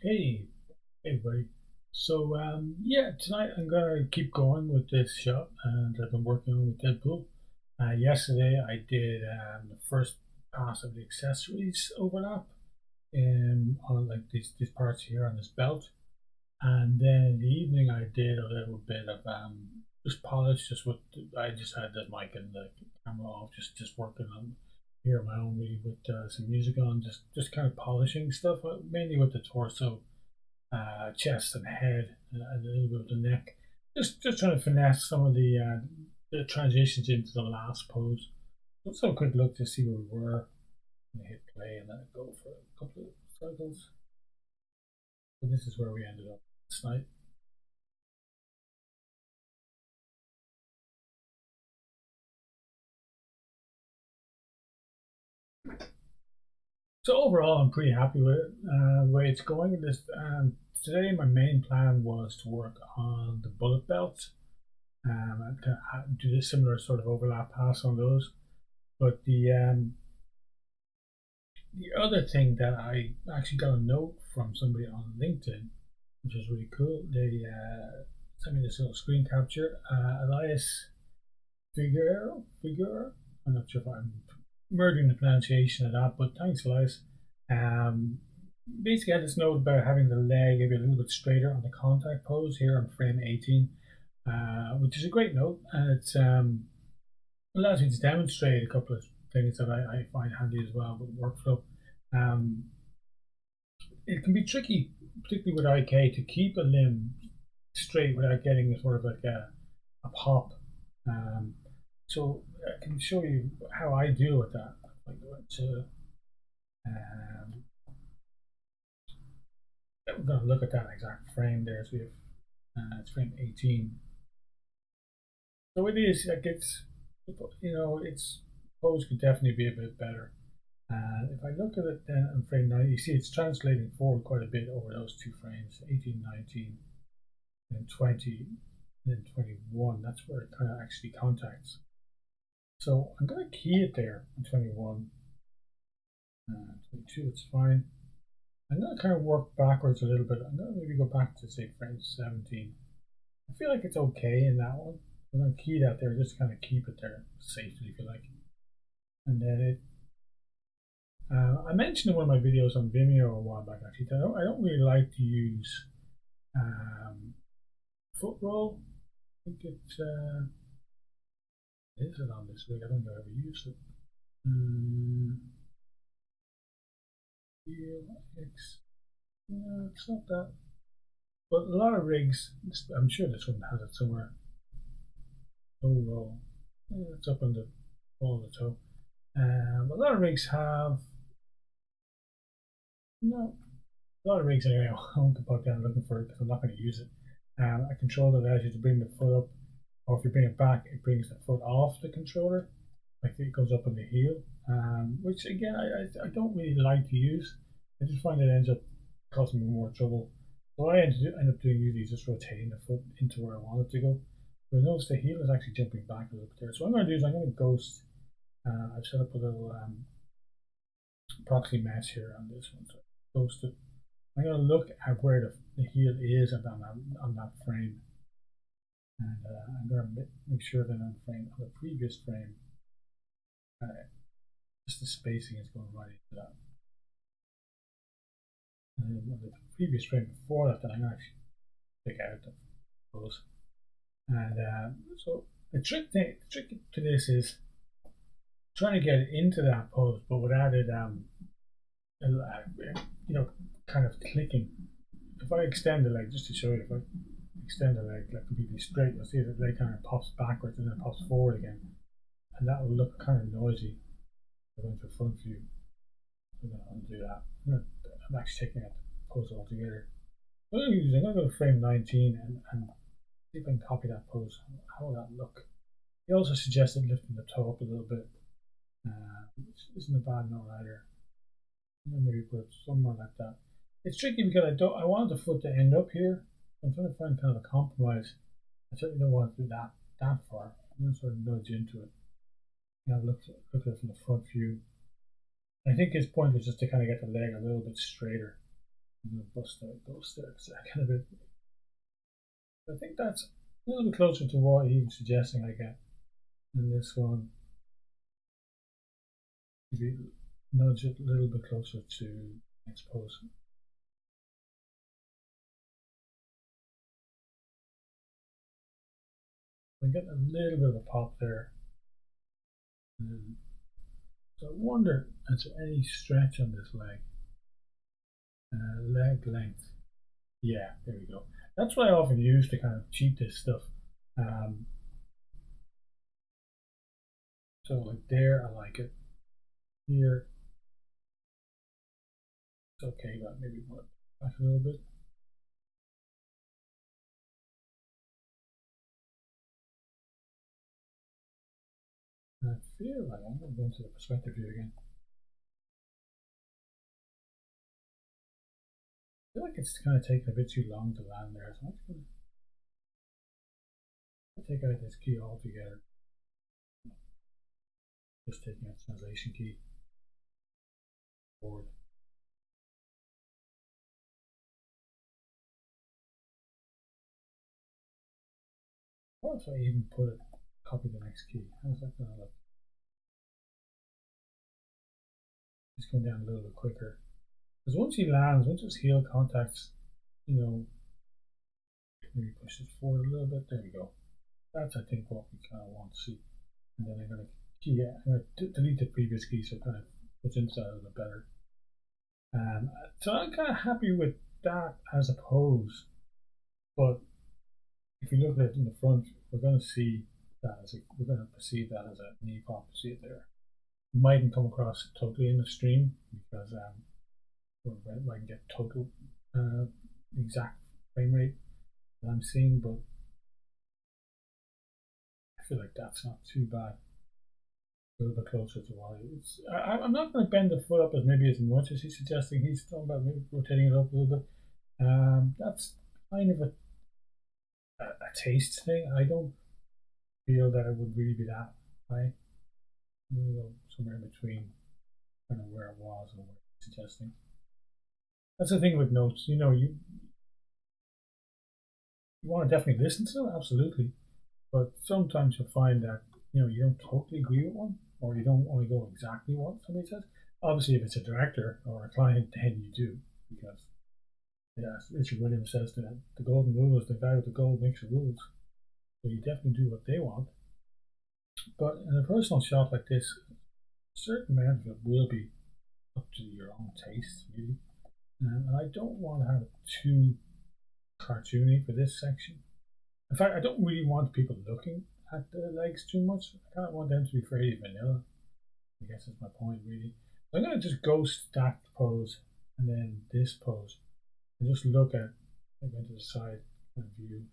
Hey, everybody. Yeah, tonight I'm gonna keep going with this shot, and I've been working on with Deadpool. Yesterday I did the first pass of the accessories overlap, on like these parts here on this belt, and then in the evening I did a little bit of just polish, just with I just had the mic and the camera off, just working on here on my own really with some music on, just kind of polishing stuff, mainly with the torso, chest and head, and a little bit of the neck. Just trying to finesse some of the transitions into the last pose. Let's have a quick look to see where we were. I'm gonna hit play and let it go for a couple of cycles. So this is where we ended up last night. So overall, I'm pretty happy with the way it's going. Today, my main plan was to work on the bullet belts, and do this similar sort of overlap pass on those. But the other thing that I actually got a note from somebody on LinkedIn, which is really cool. They sent me this little screen capture. Elias Figueroa. I'm not sure if I'm murdering the pronunciation of that, but thanks, Elias. Um, Basically, I had this note about having the leg maybe a little bit straighter on the contact pose here on frame 18, which is a great note, and it allows me to demonstrate a couple of things that I find handy as well with workflow. Um, it can be tricky, particularly with IK, to keep a limb straight without getting a sort of like a pop. Um, so I can show you how I deal with that. Like, um, we're going to look at that exact frame there. So we have it's frame 18. So it is like its pose could definitely be a bit better. If I look at it then on frame 9, you see it's translating forward quite a bit over those two frames, 18, 19, and 20, and then 21. That's where it kind of actually contacts. So I'm going to key it there on 21. 22, it's fine. I'm going to kind of work backwards a little bit. I'm going to maybe go back to, say, frame 17. I feel like it's okay in that one. I'm going to key that there, just kind of keep it there safely, if you like. And then I mentioned in one of my videos on Vimeo a while back, actually, that I don't really like to use um, foot roll. I think is it on this rig? I don't think I've ever used it. X. No, it's not that. But a lot of rigs, I'm sure this one has it somewhere. Toe roll. Yeah, it's up on the ball of the toe. A lot of rigs have. No, a lot of rigs anyway. I won't go back down looking for it because I'm not going to use it. A controller that allows you to bring the foot up, or if you bring it back, it brings the foot off the controller, like it goes up on the heel. Which again, I don't really like to use. I just find it ends up causing me more trouble. So I end up doing usually just rotating the foot into where I want it to go. But notice the heel is actually jumping back a little bit there. So what I'm going to do is I'm going to ghost. I've set up a little proxy mesh here on this one. So ghost it. I'm going to look at where the heel is on that frame. And I'm going to make sure that on the previous frame, just the spacing is going right into that. And then on the previous frame before that, then I'm going to actually take out the pose. And so the trick to this is trying to get it into that pose, but without it, kind of clicking. If I extend the leg, just to show you, if I extend the leg like completely straight, you'll see that the leg kind of pops backwards and then pops forward again, and that will look kind of noisy going to front view. I'm going to undo that. I'm actually taking out the pose altogether. What I'm using, I'm going to go to frame 19 and see if I can copy that pose. How will that look? He also suggested lifting the toe up a little bit, which isn't a bad note either. Maybe put it somewhere like that. It's tricky because I want the foot to end up here. I'm trying to find kind of a compromise. I certainly don't want to do that far. I'm going to sort of nudge into it. Look at it from the front view. I think his point was just to kind of get the leg a little bit straighter. I'm going to bust out those there a second a bit. I think that's a little bit closer to what he was suggesting I get. And this one, maybe nudge it a little bit closer to next pose. I'm getting a little bit of a pop there. So I wonder, is there any stretch on this leg? Leg length. Yeah, there we go. That's what I often use to kind of cheat this stuff. So like there, I like it. Here, it's okay, but maybe want to back a little bit. And I feel like I'm going to go into the perspective view again. I feel like it's kind of taking a bit too long to land there, so I'm just going to take out this key altogether. Just taking out translation key forward. What if I even put it, copy the next key? How's that going to look? Just going down a little bit quicker. Because once he lands, once his heel contacts, maybe push it forward a little bit. There we go. That's, I think, what we kind of want to see. And then I'm going to delete the previous key so it kind of puts inside a little better. So I'm kind of happy with that as a pose. But if you look at it in the front, we're going to see that we're going to perceive that as a knee pop. See it there. It mightn't come across totally in the stream because I can get total exact frame rate that I'm seeing, but I feel like that's not too bad. A little bit closer to what it's. I'm not going to bend the foot up as maybe as much as he's suggesting. He's talking about maybe rotating it up a little bit. That's kind of a taste thing. I don't feel that it would really be that high. I'm going to go somewhere in between kind of where it was and what he's suggesting. That's the thing with notes. You want to definitely listen to them, absolutely. But sometimes you'll find that you don't totally agree with one, or you don't want to go exactly what somebody says. Obviously, if it's a director or a client, then you do, because as Richard Williams says that the golden rule is the guy with the gold makes the rules. So you definitely do what they want. But in a personal shot like this, a certain amount of it will be up to your own taste, really. And I don't want to have it too cartoony for this section. In fact, I don't really want people looking at the legs too much. I kind of want them to be fairly vanilla. I guess that's my point, really. So I'm going to just go stacked pose and then this pose and just look at, like, into the side kind of view.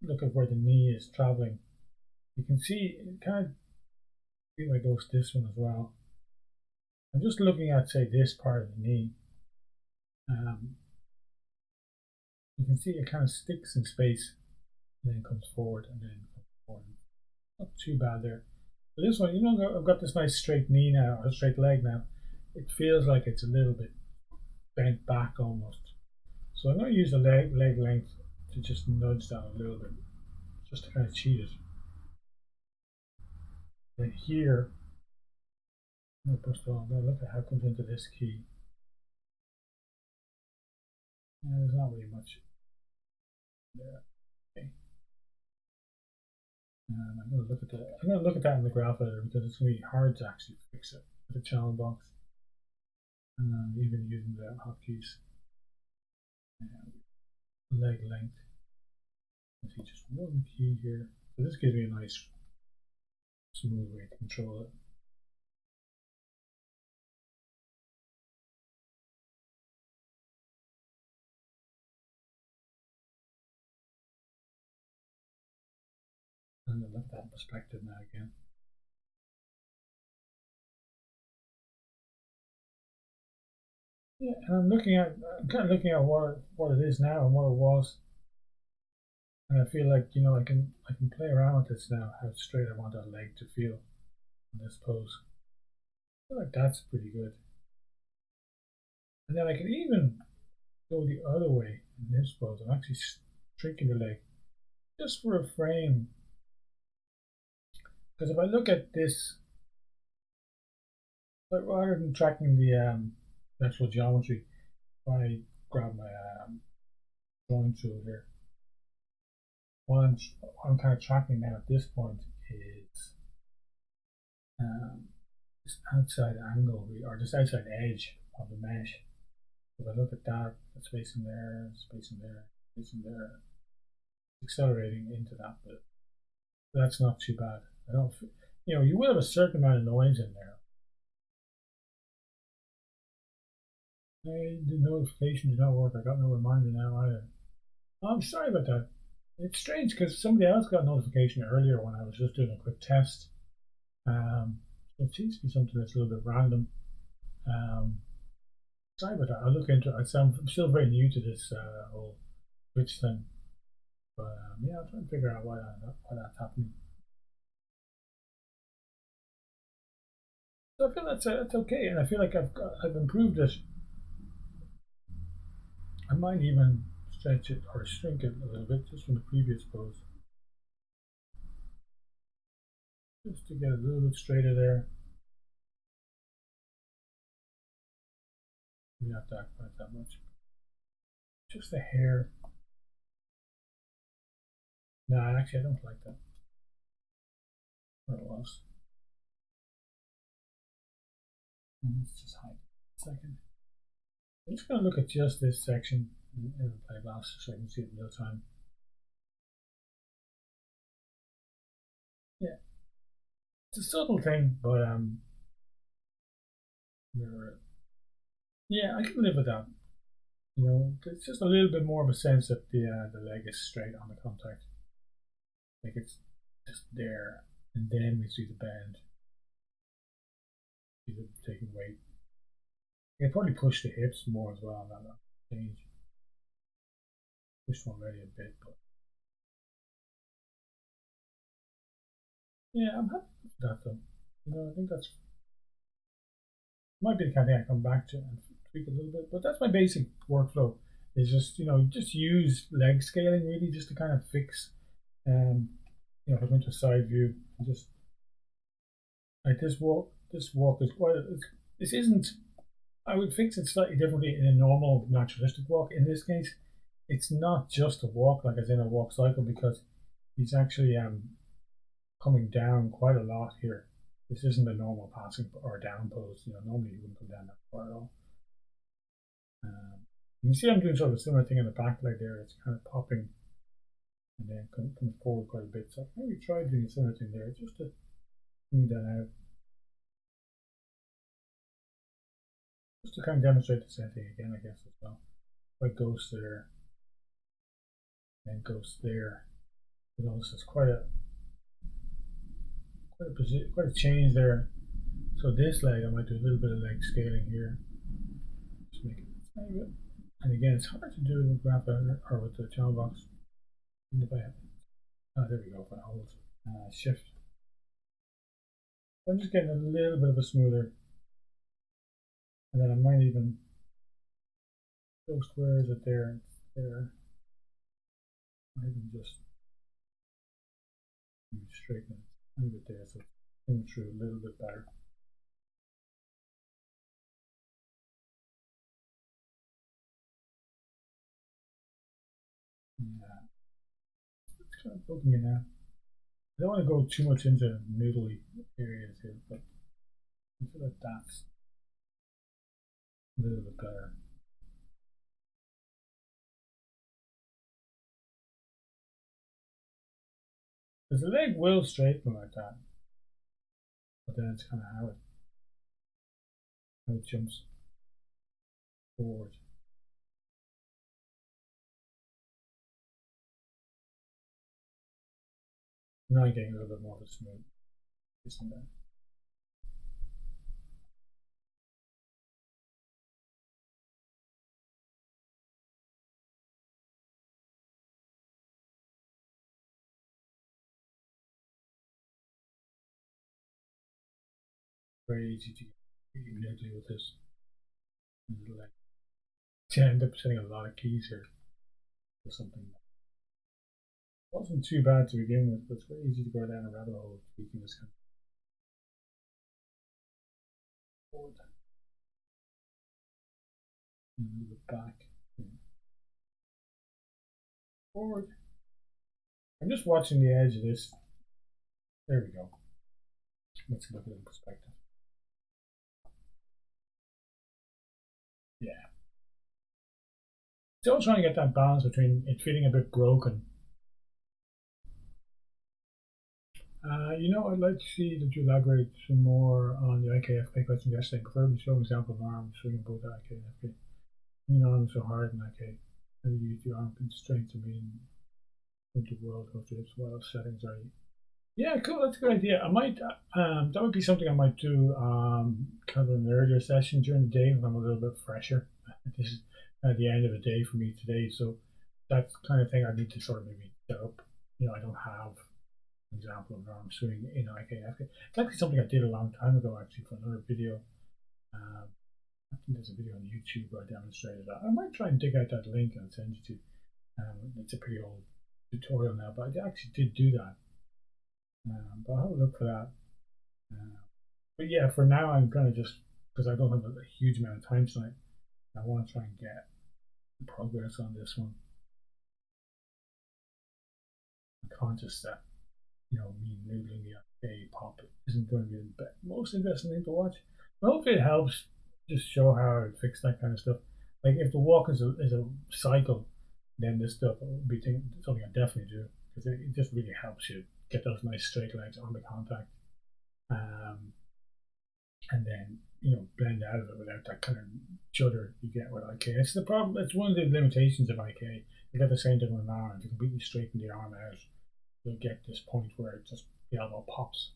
Look at where the knee is traveling. You can see it kind of feel like goes this one as well. I'm just looking at, say, this part of the knee. You can see it kind of sticks in space and then comes forward and then comes forward. Not too bad there. But this one, I've got this nice straight knee now, or straight leg now. It feels like it's a little bit bent back almost. So I'm going to use the leg length to just nudge down a little bit, just to kind of cheat it. Then here, I'm going to look at how it comes into this key. There's not really much there. Okay. I'm going to look at that. I'm going to look at that in the graph editor because it's going to be hard to actually fix it with the channel box. Even using the hotkeys. Leg length. I see just one key here. So this gives me a nice smooth way to control it. I'm going to look at that perspective now again. Yeah, and I'm kind of looking at what it is now and what it was, and I feel like I can play around with this now. How straight I want that leg to feel in this pose. I feel like that's pretty good. And then I can even go the other way in this pose. I'm actually shrinking the leg just for a frame. Because if I look at this, but rather than tracking the actual geometry, if I grab my drawing tool here, what I'm kind of tracking now at this point is this outside angle, or this outside edge of the mesh. If I look at that, the space in there, space in there, space in there, accelerating into that bit. That's not too bad. I don't, you will have a certain amount of noise in there. Hey, the notification did not work. I got no reminder now either. Oh, I'm sorry about that. It's strange because somebody else got a notification earlier when I was just doing a quick test. So it seems to be something that's a little bit random. Um, Sorry about that. I'll look into it. I'm still very new to this whole Twitch thing. But yeah, I'm trying to figure out why that's happening. So I feel that's okay, and I feel like I've improved it. I might even stretch it or shrink it a little bit just from the previous pose, just to get a little bit straighter there. Not that quite that much. Just the hair. No, actually, I don't like that. Where it was. Let's just hide it a second. I'm just going to look at just this section in the playglass so I can see it in real time. Yeah, it's a subtle thing, but yeah, I can live with that. It's just a little bit more of a sense that the leg is straight on the contact, like it's just there, and then we see the bend, see the taking weight. I can probably push the hips more as well. That change. Pushed already a bit, but yeah, I'm happy with that though. I think that's might be the kind of thing I come back to and tweak a little bit, but that's my basic workflow. Is just just use leg scaling really just to kind of fix. Um, if I go into a side view, and just like this walk. This walk is quite. This isn't. I would fix it slightly differently in a normal naturalistic walk. In this case, it's not just a walk like as in a walk cycle because he's actually coming down quite a lot here. This isn't a normal passing or down pose. Normally you wouldn't come down that far at all. You can see I'm doing sort of a similar thing in the back leg there. It's kind of popping and then comes forward quite a bit. So I maybe try doing a similar thing there just to smooth that out. Just to kind of demonstrate the same thing again, I guess, as well. Like ghost there and ghost there. But also it's quite a change there. So this leg, I might do a little bit of leg scaling here. Just make it tiny bit. And again, it's hard to do with graph editor or with the channel box. If I have, there we go. If I hold shift, I'm just getting a little bit of a smoother. And then I might even ghost. Where is it there? It's there. I might even just straighten it a little bit there so it's coming through a little bit better. Yeah, it's kind of poking me now. I don't want to go too much into noodly areas here, but I feel like that's a little bit better. Because the leg will straighten like that, but then it's kind of how it jumps forward. Now I'm getting a little bit more of a smooth, isn't that? Very easy to get noodly with this leg. end up setting a lot of keys here for something that wasn't too bad to begin with, but it's very easy to go down a rabbit hole if you can just kind of forward and move it back and forward. I'm just watching the edge of this. There we go. Let's look at it in perspective. Yeah. Still trying to get that balance between it feeling a bit broken. I'd like to see that you elaborate some more on the IKFK question yesterday. Preferably show an example of arms swinging both IKFK. Swinging arms so hard in IK. How do you use the arm constraint to mean with the world culture while settings are. Yeah, cool. That's a good idea. I might. That would be something I might do. Kind of an earlier session during the day when I'm a little bit fresher. This is at the end of the day for me today, so that's the kind of thing I need to sort of maybe set up. I don't have an example of an arm swing in IKFK. It's actually something I did a long time ago, actually, for another video. I think there's a video on YouTube where I demonstrated that. I might try and dig out that link and send it to you. It's a pretty old tutorial now, but I actually did do that. But I'll have a look for that. But yeah, for now I'm kind of just, because I don't have a huge amount of time tonight, I want to try and get progress on this one. I'm conscious that, me noodling the IK pop isn't going to be the most interesting thing to watch. But hopefully it helps just show how to fix that kind of stuff. Like if the walk is a cycle, then this stuff would be something I definitely do, because it just really helps you get those nice straight legs on the contact, and then blend out of it without that kind of judder you get with IK. It's the problem. It's one of the limitations of IK. You get the same thing with an arm. If you completely straighten the arm out, you'll get this point where it just the elbow pops.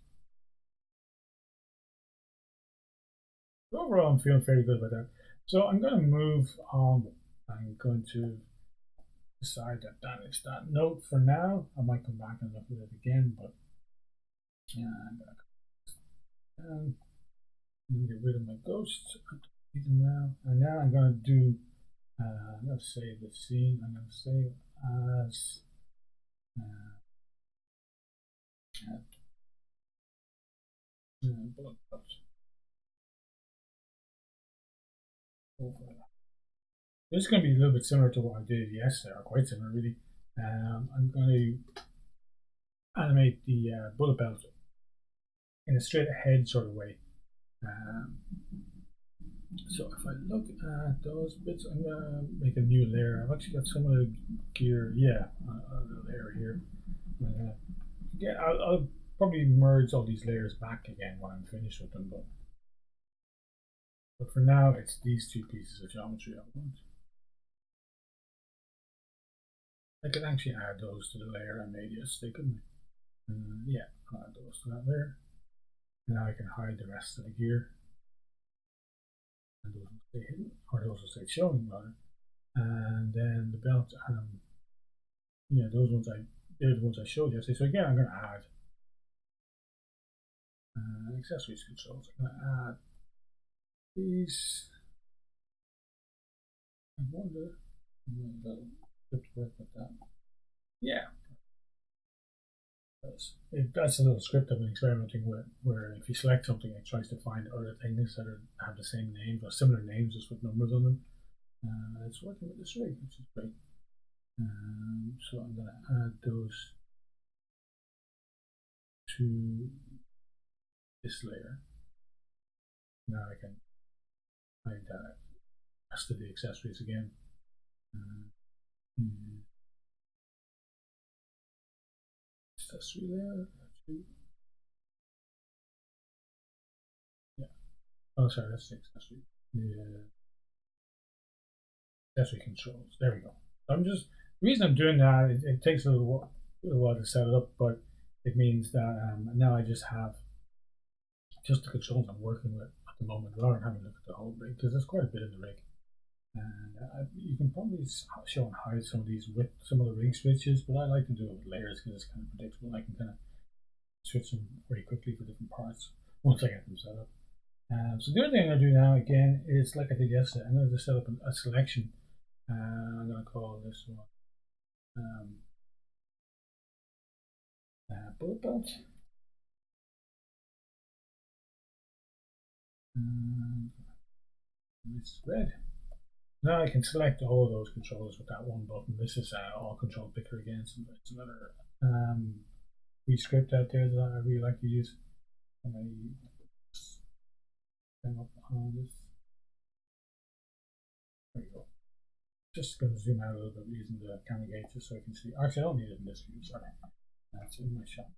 But overall, I'm feeling fairly good about that. So I'm going to move on. I'm going to decide that is that note for now. I might come back and look at it again, but I'm going to get rid of my ghosts. Need them now, and now I'm going to do. I'm going to save the scene. I'm going to save as bullet clubs. This is going to be a little bit similar to what I did yesterday, or quite similar, really. I'm going to animate the bullet belt in a straight ahead sort of way. So if I look at those bits, I'm going to make a new layer. I've actually got some of the gear, a layer here. I'll probably merge all these layers back again when I'm finished with them, but for now it's these two pieces of geometry I want. I could actually add those to the layer I made yesterday, couldn't I? Yeah, I'll add those to that layer. Now I can hide the rest of the gear. And those will stay hidden, or those will stay showing rather. And then the belt, those ones they're the ones I showed yesterday. So again, I'm going to add accessories controls. I'm going to add these. I wonder if that'll work with that. Yeah. That's a little script I've been experimenting with, where if you select something, it tries to find other things that have the same names or similar names, just with numbers on them. It's working with this rig, which is great. So I'm going to add those to this layer. Now I can hide that rest of the accessories again. Accessory layer. Yeah. Oh, sorry, that's the accessory. Yeah. Accessory controls. There we go. The reason I'm doing that, it takes a little while to set it up, but it means that now I just have just the controls I'm working with at the moment, rather than having to look at the whole rig, because there's quite a bit in the rig. And you can probably show and hide some of these with some of the rig switches, but I like to do it with layers because it's kind of predictable. I can kind of switch them very quickly for different parts once I get them set up. So the other thing I'm going to do now again is, like I did yesterday, I'm going to just set up a selection I'm going to call this one bullet belt. And it's red. Now I can select all of those controllers with that one button. This is all control picker again. So it's another free script out there that I really like to use. And I bring up on this. There you go. Just going to zoom out a little bit using the camera gauge just so I can see. Actually, I don't need it in this view. Sorry, that's in my shot.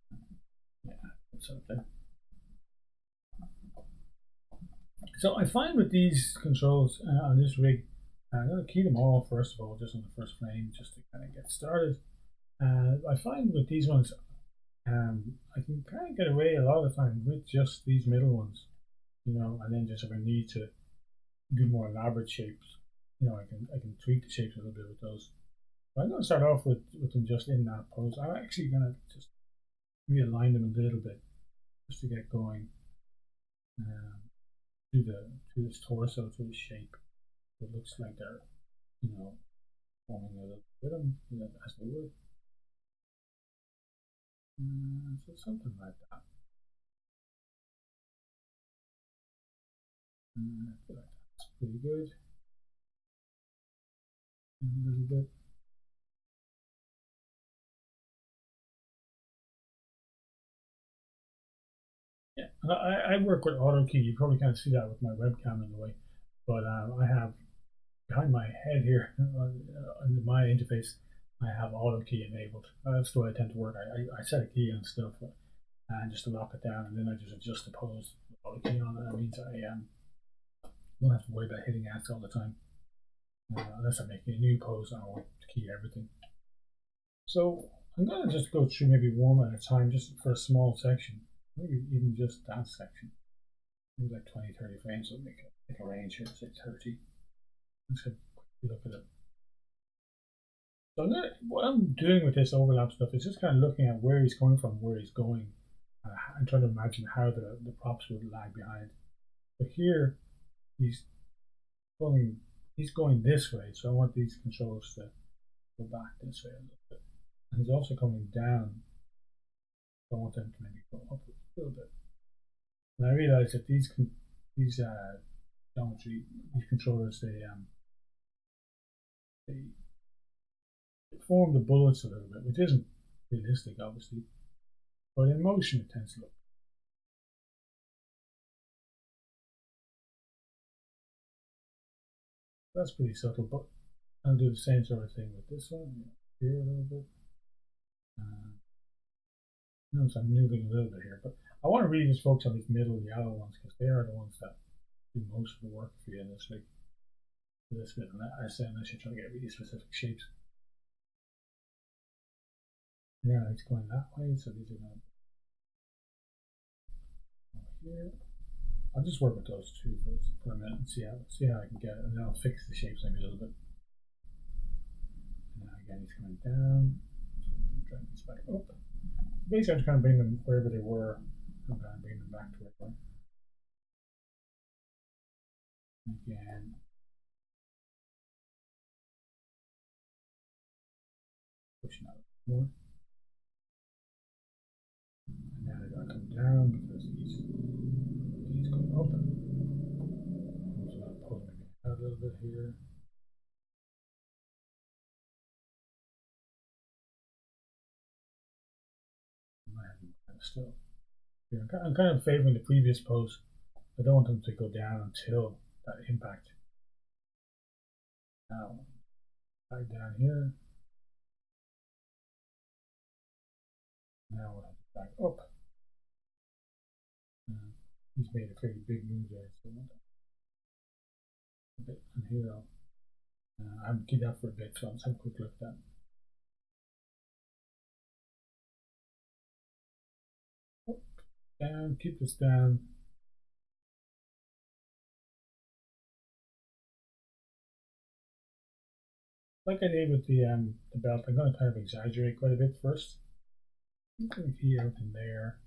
Yeah, that's out there. So I find with these controls on this rig, I'm going to key them all first of all, just on the first frame, just to kind of get started. I find with these ones, I can kind of get away a lot of the time with just these middle ones, you know, and then just if I need to do more elaborate shapes, you know, I can tweak the shapes a little bit with those. But I'm going to start off with them just in that pose. I'm actually going to just realign them a little bit just to get going. To this torso, to the shape. It looks like they're, you know, forming a little rhythm as they would. So something like that. I feel like that's pretty good. And a little bit. Yeah, I work with AutoKey. You probably can't see that with my webcam in the way, but I have behind my head here on my interface, I have AutoKey enabled. That's the way I tend to work. I set a key on stuff and just to lock it down, and then I just adjust the pose with AutoKey on it. That means I don't have to worry about hitting X all the time, unless I'm making a new pose and I want to key everything. So I'm going to just go through maybe one at a time, just for a small section, maybe even just that section. Maybe like 20, 30 frames, so make a range here, say 30. Let's have a quick look at it. So what I'm doing with this overlap stuff is just kind of looking at where he's coming from, where he's going, and trying to imagine how the props would lag behind. But here, he's going this way, so I want these controls to go back this way a little bit. And he's also coming down, so I want them to maybe go up a little bit. And I realize that these geometry, these controllers, they form the bullets a little bit, which isn't realistic, obviously, but in motion it tends to look. That's pretty subtle, but I'll do the same sort of thing with this one here a little bit. Notice I'm moving a little bit here, but I want to really just focus on these middle yellow ones because they are the ones that do most of the work for you in this rig. For this bit, and I say unless you're trying to get really specific shapes. Yeah, it's going that way, so these are going over here. I'll just work with those two for a minute and see how I can get it, and then I'll fix the shapes maybe a little bit. And now again, he's coming down. So I'm drag these back up. Basically, I'm just going to bring them wherever they were. I'm going to bring them back to where they were. Again. Pushing out more. And now they're going to come down because he's going up. I'm just going to pull maybe out a little bit here. I have them kind of still. Yeah, I'm kind of favoring the previous pose. I don't want them to go down until that impact. Now, back down here. Now we'll have to back up. He's made a pretty big move there, so a bit on here. I haven't keyed that for a bit, so I'll just have a quick look at that. Down, keep this down. Like I did with the belt, I'm going to kind of exaggerate quite a bit first. I'm going to key everything there,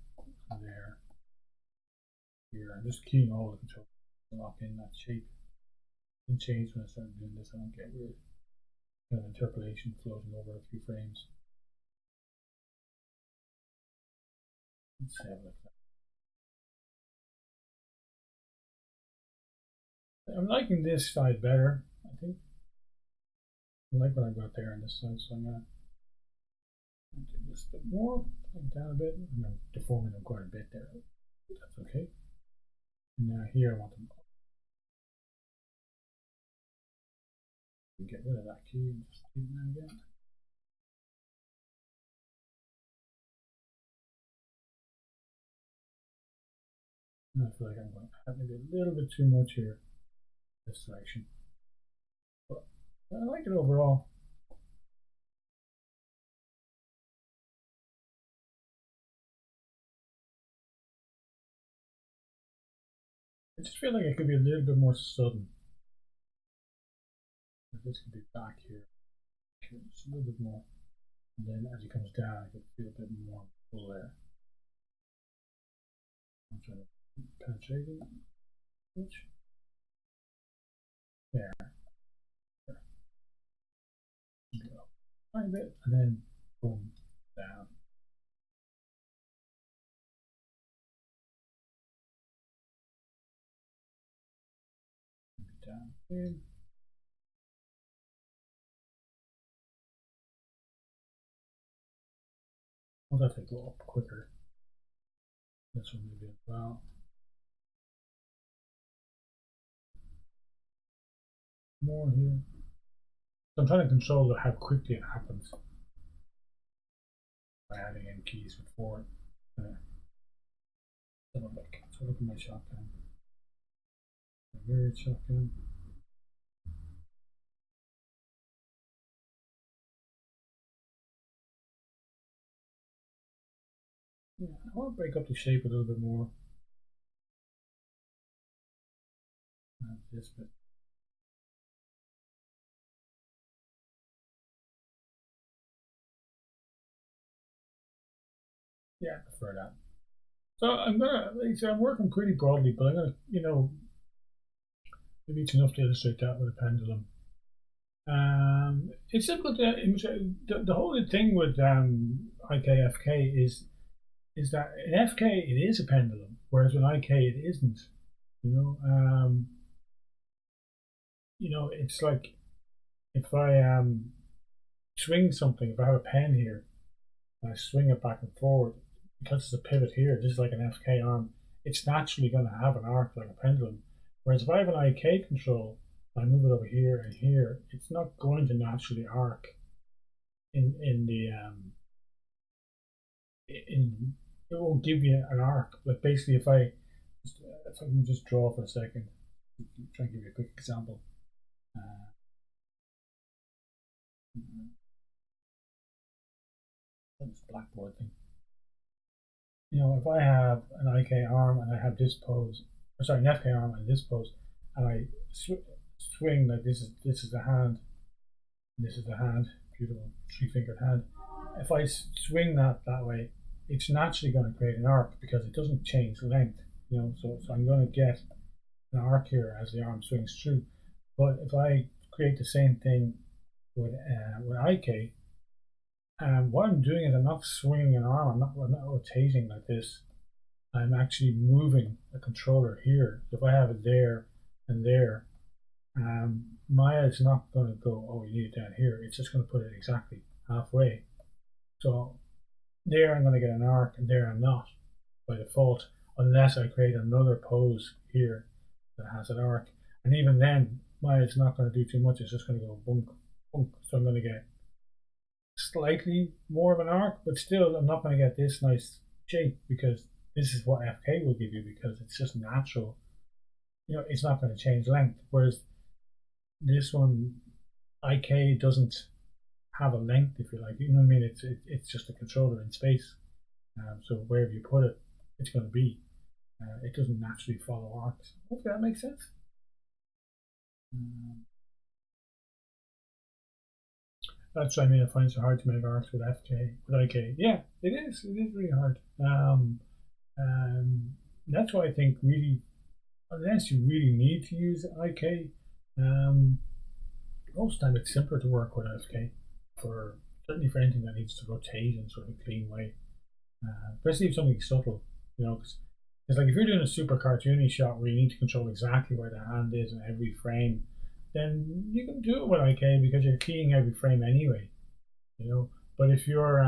and there, here. I'm just keying all the controls to lock in that shape. It can change when I start doing this. I don't get weird. kind of interpolation floating over a few frames. Let's have it like that. I'm liking this side better, I think. I like what I got there on this side, so I'm gonna do this a bit more, like down a bit, and I'm deforming them quite a bit there. That's okay. And now here I want them to get rid of that key and just do that again. And I feel like I'm going to have maybe a little bit too much here, this direction. But I like it overall. I just feel like it could be a little bit more sudden. This could be back here. Just a little bit more. And then as it comes down, I could feel a bit more pull there. I'm trying to penetrate it. Which? There. There. Go. Tiny bit, and then boom, down. Down again. I'll definitely go up quicker. This one maybe as well. More here. So I'm trying to control how quickly it happens by adding in keys before it. So look at my shotgun. The mirrored shotgun. Yeah, I want to break up the shape a little bit more. This bit. Yeah, I prefer that. So I'm gonna, like I say, I'm working pretty broadly, but I'm gonna, maybe it's enough to illustrate that with a pendulum. It's difficult to, the whole thing with IKFK is that in FK it is a pendulum, whereas with IK it isn't. It's like if I swing something, if I have a pen here and I swing it back and forward, because there's a pivot here, this is like an FK arm, it's naturally going to have an arc like a pendulum. Whereas if I have an IK control, I move it over here and here, it's not going to naturally arc in the it won't give you an arc. Like basically, if I can just draw for a second, try and give you a quick example. This blackboard thing. If I have an IK arm and I have this pose, or sorry, an FK arm and this pose, and I swing like this is the hand, and this is the hand, beautiful three-fingered hand. If I swing that way, it's naturally going to create an arc because it doesn't change length. So I'm going to get an arc here as the arm swings through. But if I create the same thing with IK, what I'm doing is I'm not swinging an arm. I'm not rotating like this. I'm actually moving a controller here. So if I have it there and there, Maya is not going to go, oh, you need it down here. It's just going to put it exactly halfway. So there I'm going to get an arc, and there I'm not by default, unless I create another pose here that has an arc. And even then, Maya's not going to do too much. It's just going to go bunk, bunk. So I'm going to get slightly more of an arc, but still I'm not going to get this nice shape because this is what FK will give you because it's just natural. It's not going to change length. Whereas this one, IK doesn't have a length, if you like. You know what I mean? It's just a controller in space. So wherever you put it, it's going to be. It doesn't naturally follow arcs. Hopefully that makes sense. That's what I mean. I find it so hard to make arcs with FK, with IK. Yeah, it is. It is really hard. That's why I think really, unless you really need to use IK, Most time it's simpler to work with FK for certainly for anything that needs to rotate in sort of a clean way, especially if something subtle, you know, because it's like if you're doing a super cartoony shot where you need to control exactly where the hand is in every frame, then you can do it with IK because you're keying every frame anyway, you know. But if you're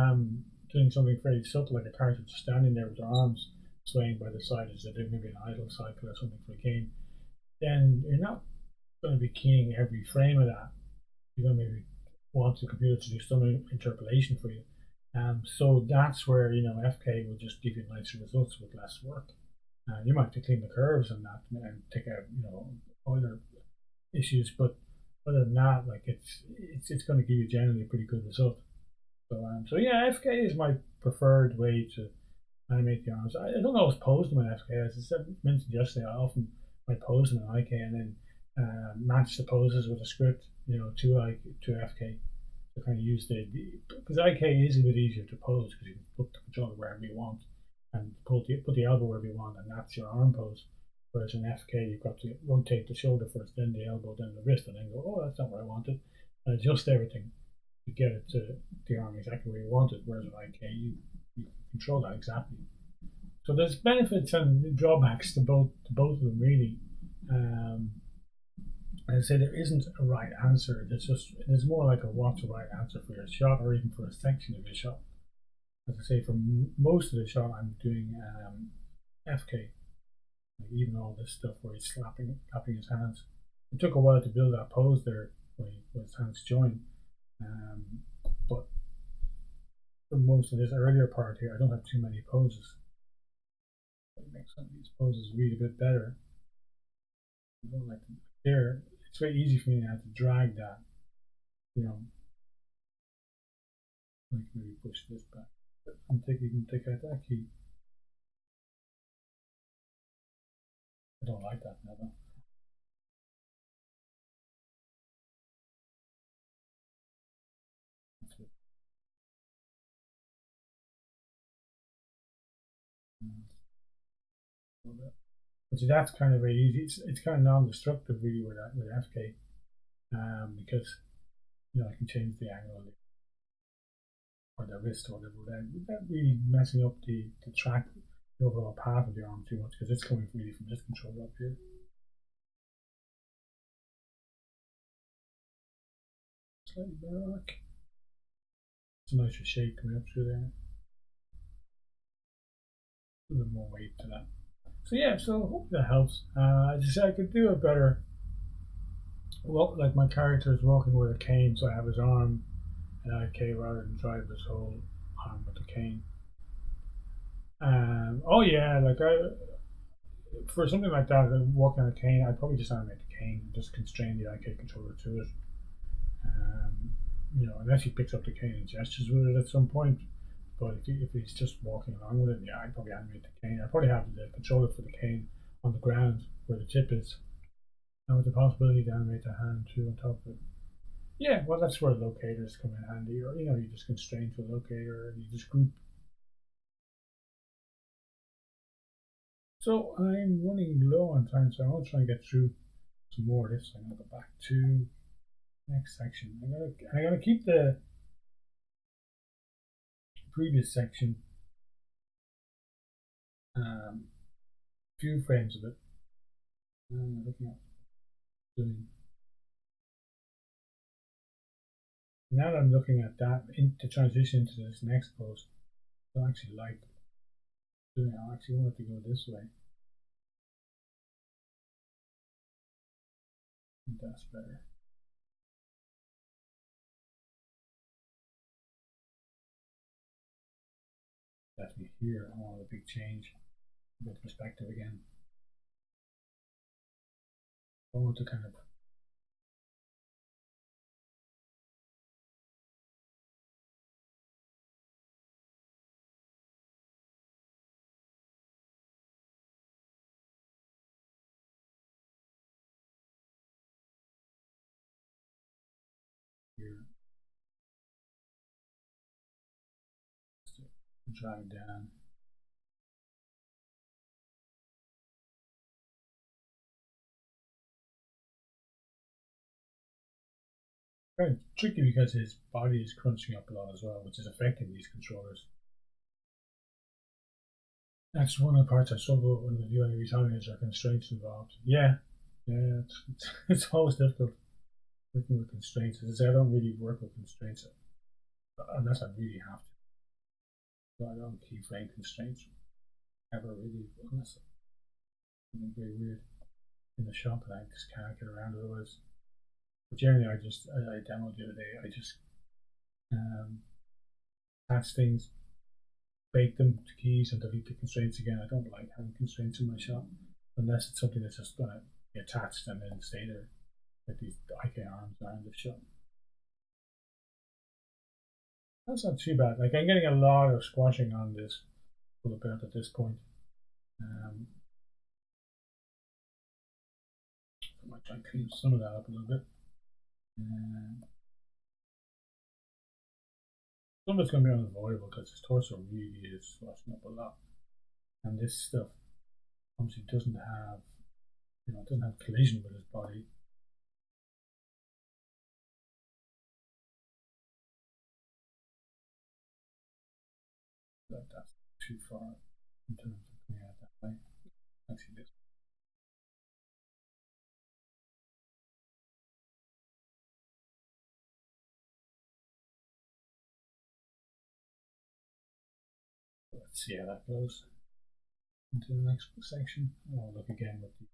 doing something very subtle, like a character just standing there with their arms swaying by the side as they're doing maybe an idle cycle or something for a game, then you're not going to be keying every frame of that. You're going to maybe want the computer to do some interpolation for you. So that's where FK will just give you nicer results with less work. You might have to clean the curves and that and take out other issues, but other than that, like it's going to give you generally a pretty good result. So yeah, FK is my preferred way to animate the arms. I don't always pose them in FK. As I said, mentioned yesterday, I often might pose them in IK and then match the poses with a script, to FK to kind of use because IK is a bit easier to pose because you can put the controller wherever you want and put the elbow wherever you want, and that's your arm pose. Whereas in FK, you've got to rotate the shoulder first, then the elbow, then the wrist, and then go, oh, that's not where I wanted, and adjust everything to get it to the arm exactly where you want it. Whereas with IK, you control that exactly. So there's benefits and drawbacks to both of them, really. Um, as I say, there isn't a right answer. There's more like a what's the right answer for your shot, or even for a section of your shot. As I say, for most of the shot, I'm doing FK. Like even all this stuff where he's clapping his hands. It took a while to build that pose there where his hands join. Um, but for most of this earlier part here, I don't have too many poses. It makes some of these poses read a bit better. I don't like them there. It's very easy for me now to drag that, you know. I can maybe push this back. But you can take out that key. I don't like that now though. That's what, but see, that's kind of very easy. It's kind of non-destructive really with FK, because I can change the angle or the wrist or whatever without really messing up the track, the overall path of the arm too much because it's coming really from this controller up here. Slightly better arc. It's a nicer shape coming up through there. A little more weight to that. So yeah, so I hope that helps. As I said, I could do a better. Well, like my character is walking with a cane, so I have his arm and IK rather than drive his whole arm with the cane. Oh yeah, like for something like that, walking on a cane, I'd probably just animate the cane and just constrain the IK controller to it. Unless he picks up the cane and gestures with it at some point. But if he's just walking along with it, yeah, I'd probably animate the cane. I'd probably have the controller for the cane on the ground where the tip is, and with the possibility to animate the hand too on top of it. Yeah, well, that's where locators come in handy, or you just constrain to a locator and you just group. So I'm running low on time, so I want to try and get through some more of this. I'm gonna go back to next section. I'm gonna keep the previous section, few frames of it. Looking at doing. Now that I'm looking at that to transition into this next post, I don't actually like doing it. I actually want it to go this way. I think that's better. That's me here. I want a big change with perspective again. I want to kind of here drag down. kind of tricky because his body is crunching up a lot as well, which is affecting these controllers. That's one of the parts I struggle with when I do any retiming is there constraints involved. Yeah, it's always difficult working with constraints. As I say, I don't really work with constraints unless I really have to. So I don't keyframe constraints ever really, unless something very weird in the shop and I just can't get around it otherwise. But generally, I demoed the other day. I just patch things, bake them to keys, and delete the constraints again. I don't like having constraints in my shop unless it's something that's just going to be attached and then stay there, like these IK arms around the shop. That's not too bad. Like I'm getting a lot of squashing on this full belt at this point. I might try and clean some of that up a little bit. Some of it's going to be unavoidable because his torso really is squashing up a lot, and this stuff obviously doesn't have, it doesn't have collision with his body. Like that's too far in terms of coming out that way. Actually, this. Let's see how that goes into the next section. I'll look again with the.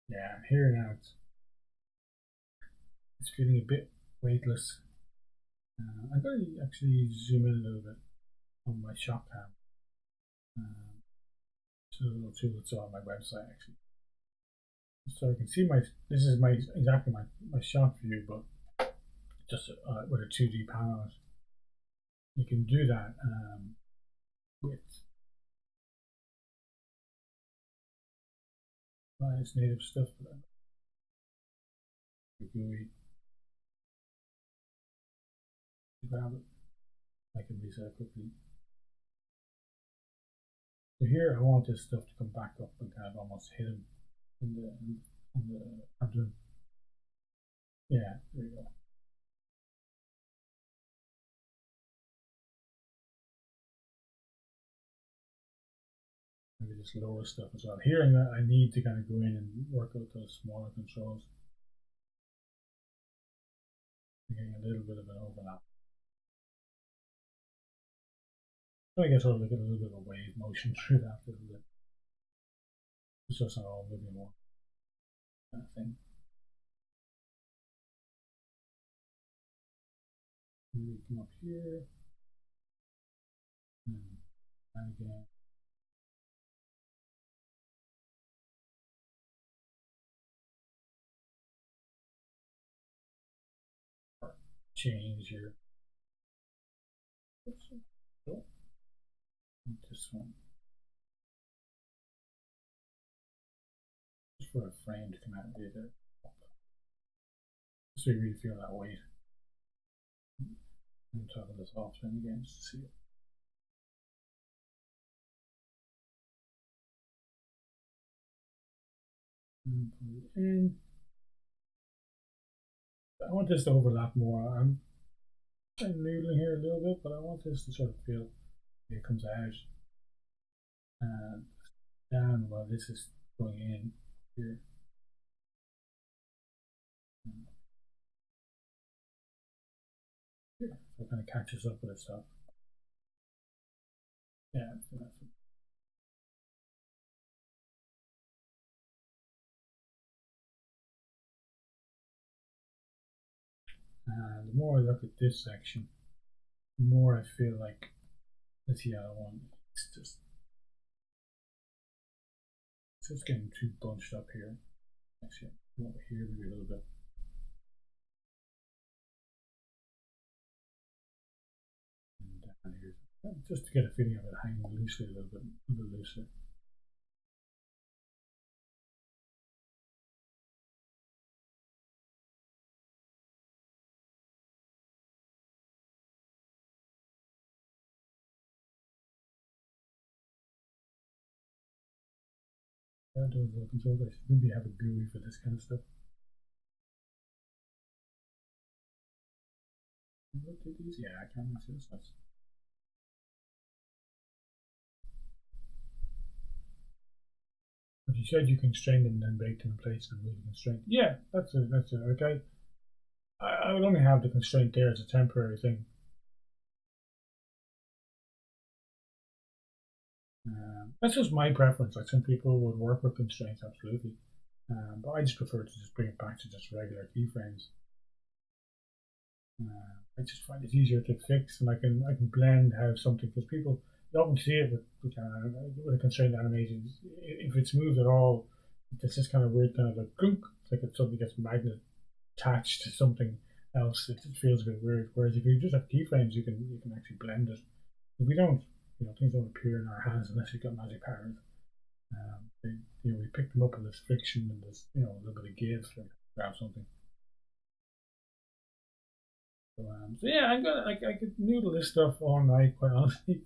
Yeah, here now it's feeling a bit weightless. I'm going to actually zoom in a little bit on my shop cam. It's a little tool that's on my website actually. So I can see this is exactly my shop view, but just with a 2D panel. You can do that with its native stuff. GUI, grab it. I can reset quickly. So here I want this stuff to come back up and kind of almost hidden in the abdomen. Yeah, there you go. Maybe just lower stuff as well. Here I need to kind of go in and work out those smaller controls. I'm getting a little bit of an overlap. I get sort of like a little bit of a wave motion through that a little bit. It's just not all moving more kind of thing. We come up here and again. Change your this one just for a frame to come out with it. So you really feel that weight. I'm talking this off then again just to see it. And put it in. I want this to overlap more. I'm noodling here a little bit, but I want this to sort of feel it comes out and down while this is going in here. So it kind of catches up with itself. Yeah, so that's it. And the more I look at this section, the more I feel like this yellow one, it's just getting too bunched up here. Actually, over here maybe a little bit. And down here, just to get a feeling of it hanging loosely a little bit looser. Those are the controls. I should maybe have a GUI for this kind of stuff. What did these? Yeah, I can't really see this. But you said you constrain them and then break them in place and remove the constraint. Yeah, that's it. That's it. Okay. I would only have the constraint there as a temporary thing. That's just my preference. Like some people would work with constraints, absolutely. But I just prefer to just bring it back to just regular keyframes. I just find it easier to fix, and I can blend how something, because people, you often see it with a constrained animation. If it's moved at all, it's this kind of weird kind of like gunk. It's like it suddenly gets magnet attached to something else. It feels a bit weird. Whereas if you just have keyframes, you can actually blend it. If we don't, things don't appear in our hands unless you've got magic powers. They, we pick them up in this friction and this, a little bit of give to grab something. So yeah, I could noodle this stuff all night, quite honestly,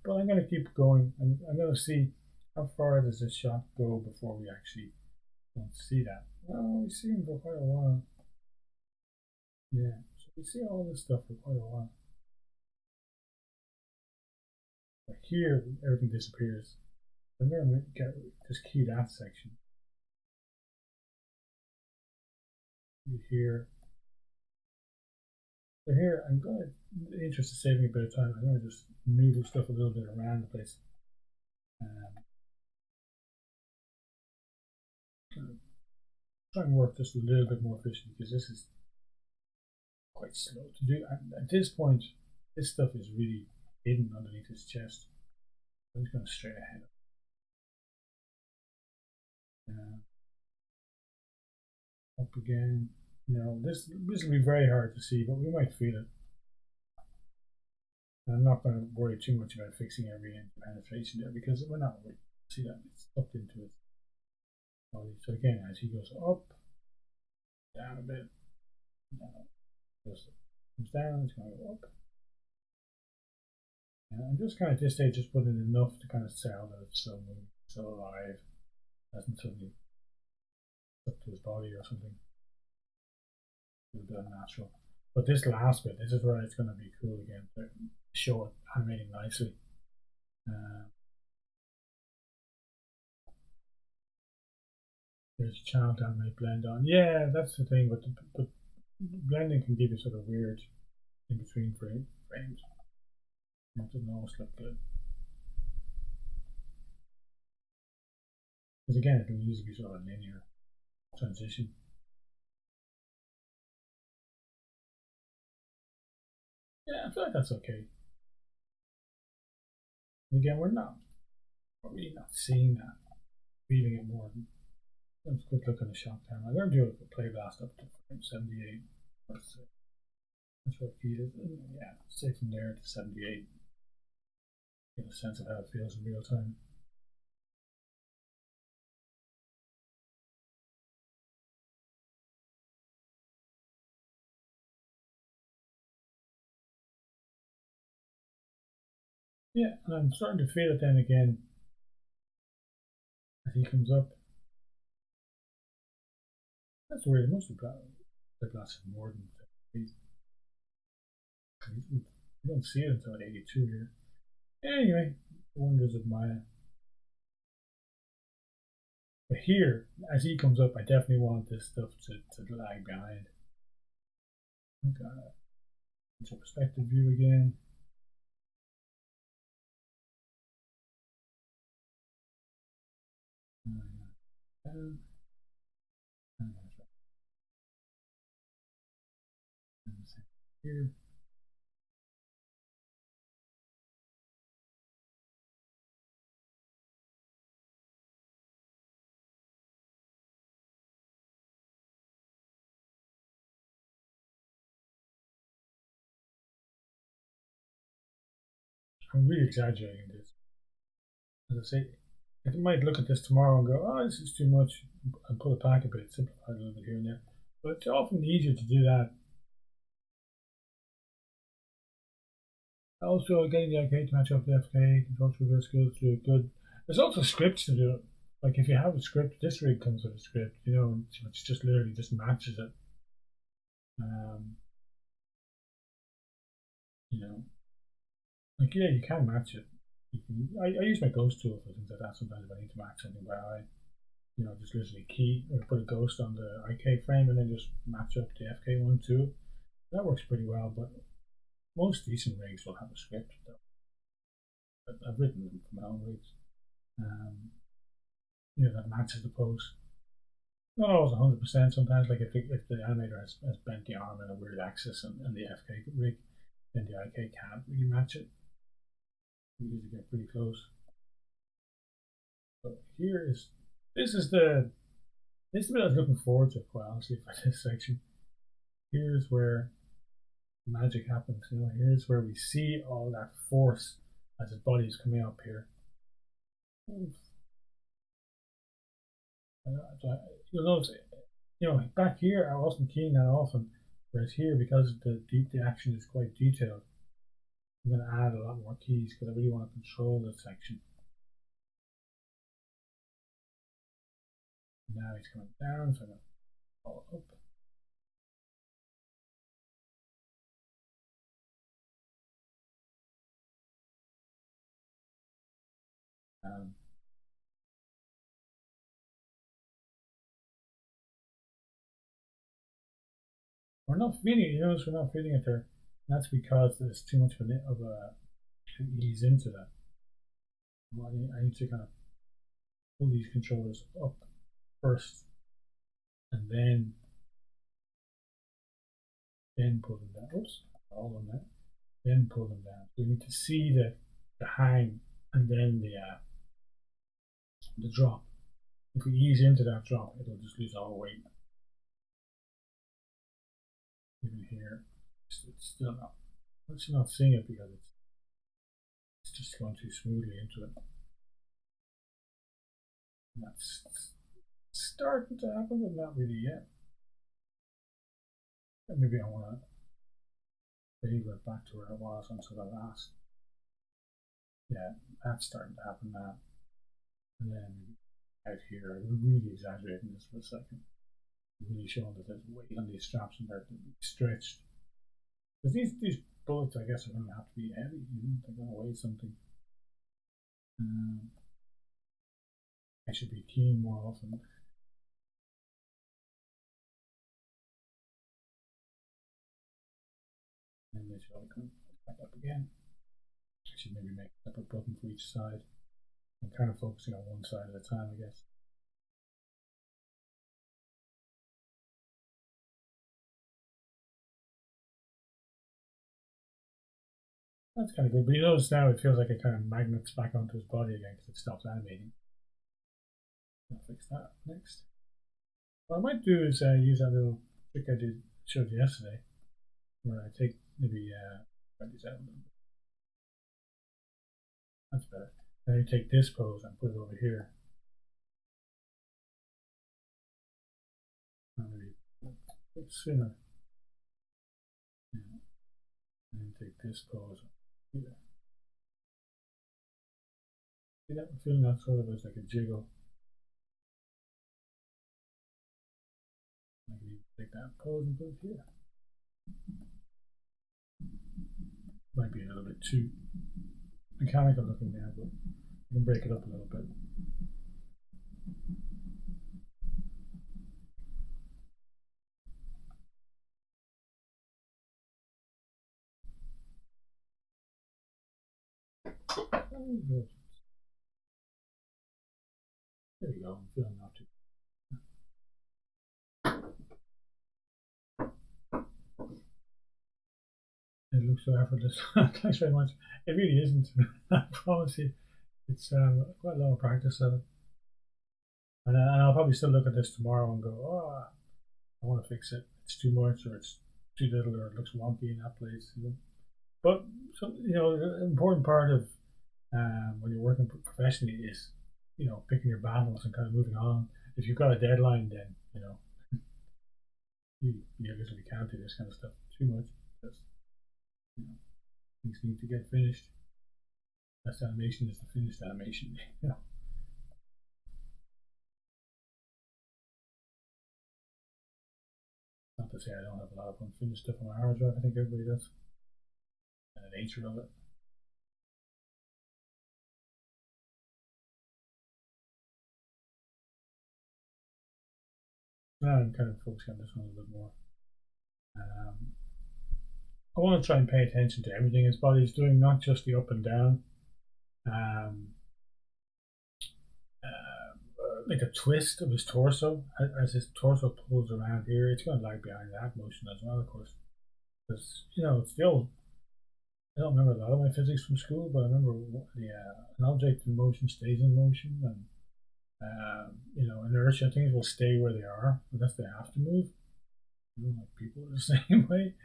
but I'm gonna keep going. I'm gonna see how far does this shot go before we actually don't see that. Well, we see him for quite a while. Yeah, so we see all this stuff for quite a while. But here, everything disappears. I'm gonna just key that section. Here. So here, I'm going to, in the interest of saving a bit of time, I'm going to just noodle stuff a little bit around the place. Try and work just a little bit more efficiently, because this is quite slow to do. At this point, this stuff is really hidden underneath his chest. I'm just going straight ahead. Up again. This will be very hard to see, but we might feel it. And I'm not going to worry too much about fixing every inch of penetration there, because we're not really see that it's tucked into it. So again, as he goes up, down a bit, comes down, it's going to go up. And I'm just kind of at this stage just putting enough to kind of sell that it's still moving, still alive, hasn't suddenly stuck to his body or something. A little bit unnatural. But this last bit, this is where it's going to be cool again to show it animating nicely. There's channel animate blend on. Yeah, that's the thing. But blending can give you sort of weird in between frames. It doesn't always look good. Because again, it can usually be sort of a linear transition. Yeah, I feel like that's okay. And again, we're really not seeing that, feeling it more. Let's quick look at the shot time. I'm going to do a play blast up to frame 78. That's what feed is. Yeah, say from there to 78. Get a sense of how it feels in real time. Yeah, and I'm starting to feel it then again as he comes up. That's weird. It must have blasted more than 78. You don't see it until 82 here. Anyway, wonders of Maya. But here, as he comes up, I definitely want this stuff to lag behind. It's a perspective view again. Down. Here. I'm really exaggerating this. As I say, I might look at this tomorrow and go, oh, this is too much, and pull it back a bit, simplify it a little bit here and there. But it's often easier to do that. Also, getting the arcade to match up the FK, control through skills to do it good. There's also scripts to do it. Like if you have a script, this rig comes with a script, you know, which just literally just matches it. Um, you know, like yeah, you can match it. I use my ghost tool for things like that sometimes if I need to match something by eye. You know, just literally key or put a ghost on the IK frame and then just match up the FK one to it. That works pretty well, but most decent rigs will have a script. I've written them for my own rigs. You know, that matches the pose. Not always 100%. Sometimes, like if the animator has bent the arm in a weird axis and the FK rig, then the IK can't really match it. You usually get pretty close. But here is this is the bit I was looking forward to quite honestly for this section. Here's where magic happens. You know, here's where we see all that force as his body is coming up here. You'll notice, you know, back here I wasn't keying that often, whereas here because the action is quite detailed, I'm going to add a lot more keys because I really want to control this section. Now he's coming down, so I'm going to follow up. We're not feeding it. You notice we're not feeding it there. That's because there's too much of a to ease into that. Well, I need to kind of pull these controllers up first, and then pull them down. Oops, all on that. Then pull them down. So we need to see the hang and then the drop. If we ease into that drop, it'll just lose all weight. Even here, it's still not. Let's not seeing it because it's just going too smoothly into it. And that's starting to happen, but not really yet. And maybe I want to favor it back to where it was until the last. Yeah, that's starting to happen now. And then out here, I'm really exaggerating this for a second. Really showing that there's weight on these straps and they're stretched. Because these bullets, I guess, are going to have to be heavy. You know, they're going to weigh something. I should be keying more often. And they should all come back up again. I should maybe make a separate button for each side. I'm kind of focusing on one side at a time, I guess. That's kind of good, but you notice now it feels like it kind of magnets back onto his body again because it stops animating. I'll fix that next. What I might do is use that little trick I showed you yesterday, where I take maybe these out a little bit. That's better. Then you take this pose and put it over here. Maybe a bit sooner. Yeah. And then take this pose here. See that? I'm feeling that sort of as like a jiggle. I can even take that pose and put it here. Might be a little bit too mechanical looking now, but you can break it up a little bit. There you go. I'm feeling not too. It looks so effortless. Thanks very much. It really isn't. I promise you. It's quite a lot of practice of it. And I'll probably still look at this tomorrow and go, oh, I want to fix it. It's too much, or it's too little, or it looks wonky in that place. You know? But so, you know, the important part of when you're working professionally is, you know, picking your battles and kind of moving on. If you've got a deadline, then you know you literally can't do this kind of stuff too much because you know things need to get finished. Best animation is the finished animation. You know. to say I don't have a lot of unfinished stuff on my hard drive. I think everybody does. And the nature of it. Now I'm kind of focusing on this one a little bit more. I want to try and pay attention to everything his body's doing, not just the up and down. Um, like a twist of his torso as his torso pulls around here. It's going to lag behind that motion as well, of course, because it's the old. I don't remember a lot of my physics from school, but I remember an object in motion stays in motion, and inertia things will stay where they are unless they have to move. Like people are the same way.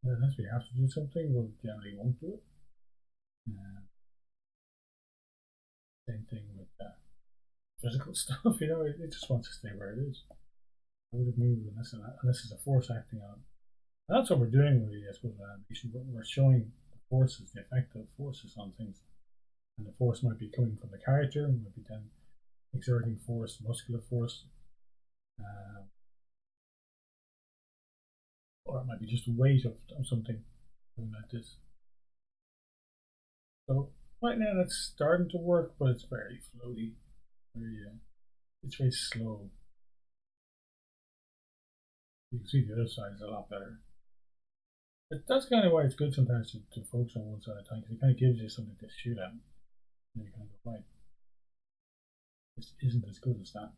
Unless we have to do something, we generally won't do it. Same thing with physical stuff. It just wants to stay where it is. I would have moved unless there's a force acting on it. And that's what we're doing really, I suppose, with animation. We're showing the forces, the effect of forces on things. And the force might be coming from the character, and might be then exerting force, muscular force, or it might be just weight of something like this. So right now that's starting to work, but it's very floaty. It's very slow. You can see the other side is a lot better. But that's kind of why it's good sometimes to focus on one side at a time, because it kind of gives you something to shoot at. And you kind of go, right, this isn't as good as that.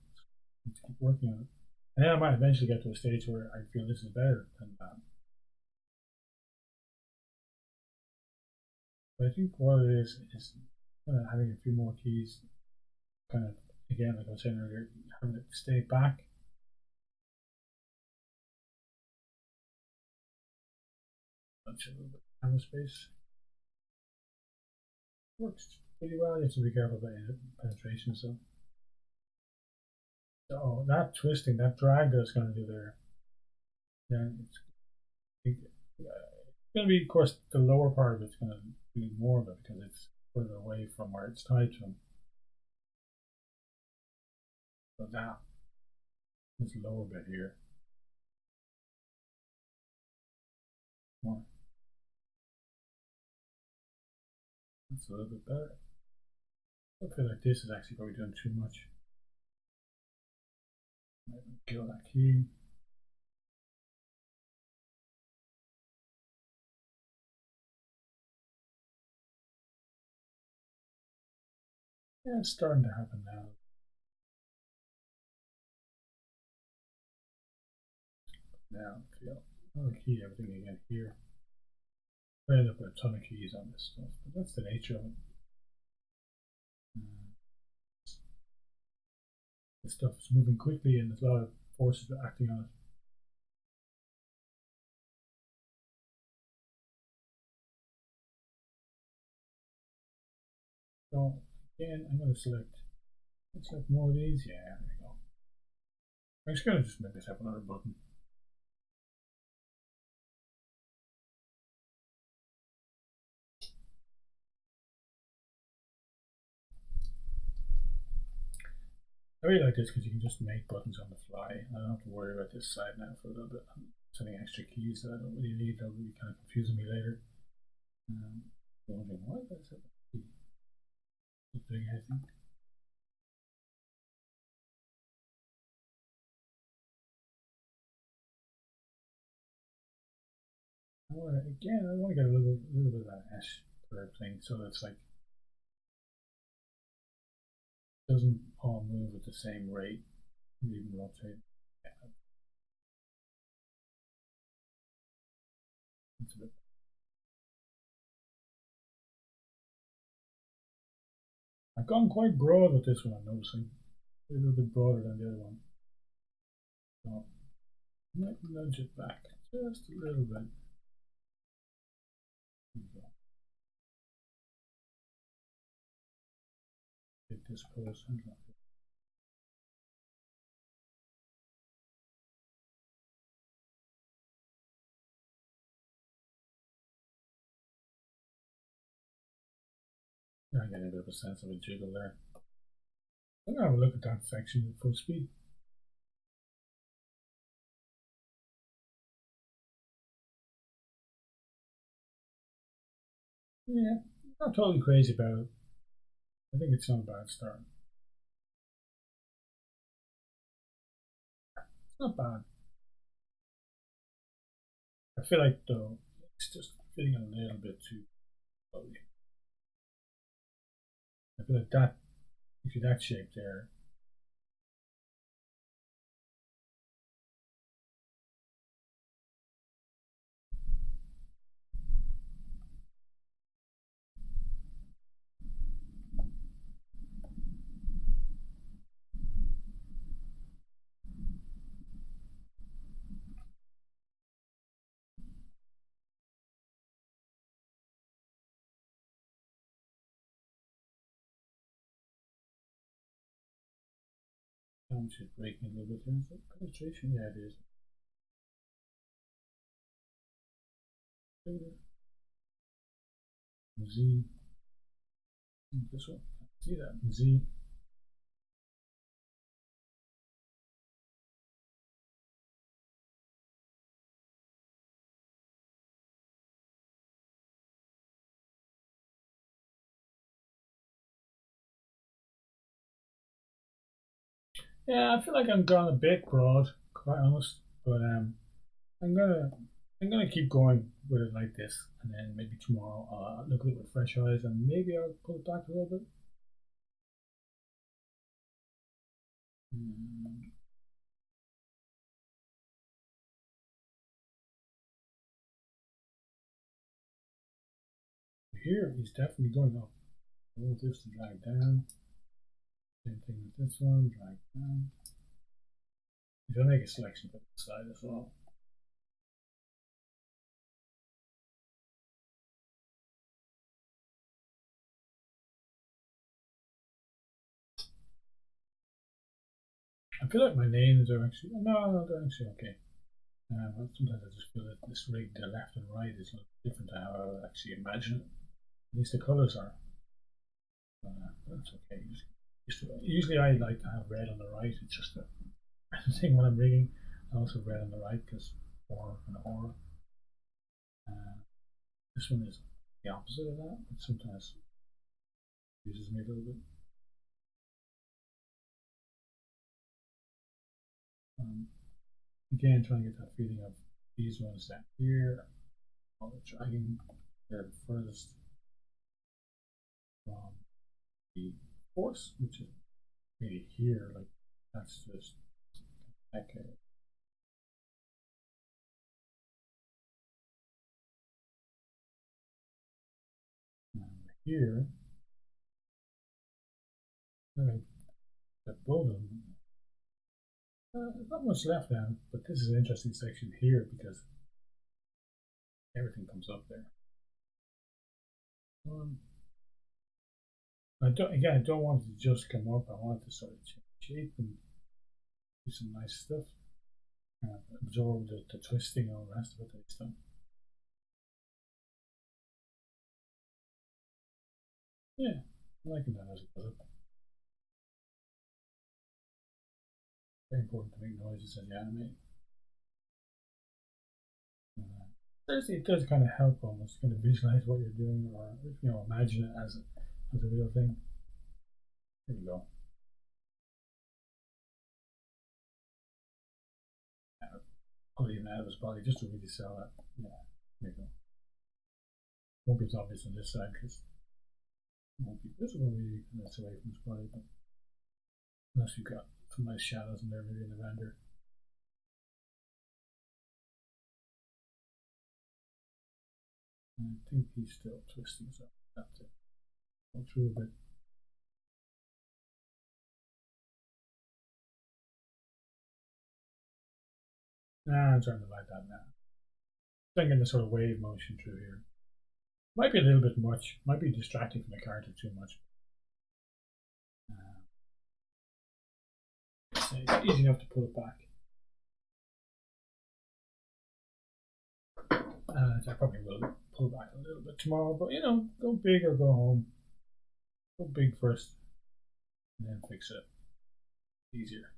Let's keep working on it. And then I might eventually get to a stage where I feel this is better than that. But I think what it is kind of having a few more keys, kind of, again, like I was saying earlier, having it stay back. Bunch of a little bit of camera space. Works pretty well. You have to be careful about penetration. So that twisting, that drag that's going to do there, then it's going to be, of course, the lower part of it's going to do more of it because it's further away from where it's tied to them. So that, this lower bit here, more. That's a little bit better. I feel like this is actually probably doing too much. Maybe kill that key. Yeah, it's starting to happen now. Now, feel another key, everything again here. I end up with a ton of keys on this stuff, but that's the nature of it. This stuff is moving quickly and there's a lot of forces acting on it. So again, I'm going to let's select more of these. Yeah, there we go. I'm just going to make this have another button. I really like this because you can just make buttons on the fly. I don't have to worry about this side now for a little bit. I'm setting extra keys that I don't really need. They'll be kind of confusing me later. Wondering what that's it. Doing anything. I want to get a little bit of that ash curve thing, so it's like doesn't all move at the same rate. Even rotate. Yeah. It's a bit. I've gone quite broad with this one. I'm noticing a little bit broader than the other one. So I might nudge it back just a little bit. Take this pose and drop it. I get a bit of a sense of a jiggle there. I'm gonna have a look at that section at full speed. Yeah, not totally crazy about it. I think it's not a bad start. It's not bad. I feel like though it's just feeling a little bit too slowly. I feel like that if you that shape there. I'm just breaking a little bit there. So penetration, yeah, it is. Z. This one. See that? Z. Yeah, I feel like I'm gone a bit broad, quite honest. But I'm gonna I'm gonna keep going with it like this, and then maybe tomorrow I'll look at it with fresh eyes, and maybe I'll pull it back a little bit. Mm, Here he's definitely going up. I want this to drag down. Same thing with this one, drag down. If I make a selection for this side as well. I feel like my names are actually no, they're actually okay. But sometimes I just feel that this rig, the left and right, is a little different to how I would actually imagine it. At least the colors are. That's okay. Usually I like to have red on the right. It's just a thing when I'm rigging. I also red on the right because or and or. Uh, this one is the opposite of that, but sometimes uses me a little bit. Um, Again, trying to get that feeling of these ones down here, all the dragging. They're the furthest from the force, which is really here. Like that's just okay. Here, like the bottom, not much left now, but this is an interesting section here because everything comes up there. Um, I don't again. I don't want it to just come up. I want it to sort of change shape and do some nice stuff. Absorb the twisting and all the rest of it that it's done. Yeah, I like that as it goes up. Very important to make noises as you animate. It does kind of help almost kind of visualize what you're doing or imagine it as a real thing. There you go. Pull it even out of his body just to really sell it. Yeah, there you go. Won't be as obvious on this side because it won't be visible really when it's away from his body, but unless you've got some nice shadows in there maybe in the render. And I think he's still twisting, so that's it. Go through a bit. I'm trying to light that now. Thinking the sort of wave motion through here. Might be a little bit much. Might be distracting from the character too much. It's easy enough to pull it back. So I probably will pull back a little bit tomorrow, but go big or go home. Go big first, and then fix it. Easier.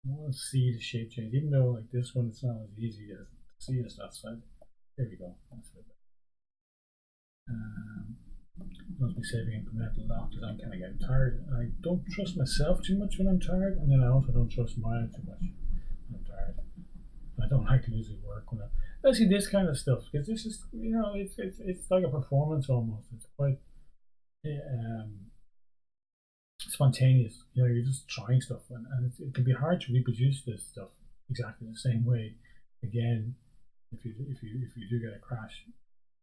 I want to see the shape change, even though like this one, it's not as easy as to see as that side. There we go. That's it. Must be saving incremental lock because I'm kind of getting tired. I don't trust myself too much when I'm tired, and then I also don't trust Maya too much when I'm tired. I don't like losing work when I, especially this kind of stuff, because this is, it's like a performance almost. It's quite um, spontaneous. You're just trying stuff, and it can be hard to reproduce this stuff exactly the same way again. If you do get a crash, it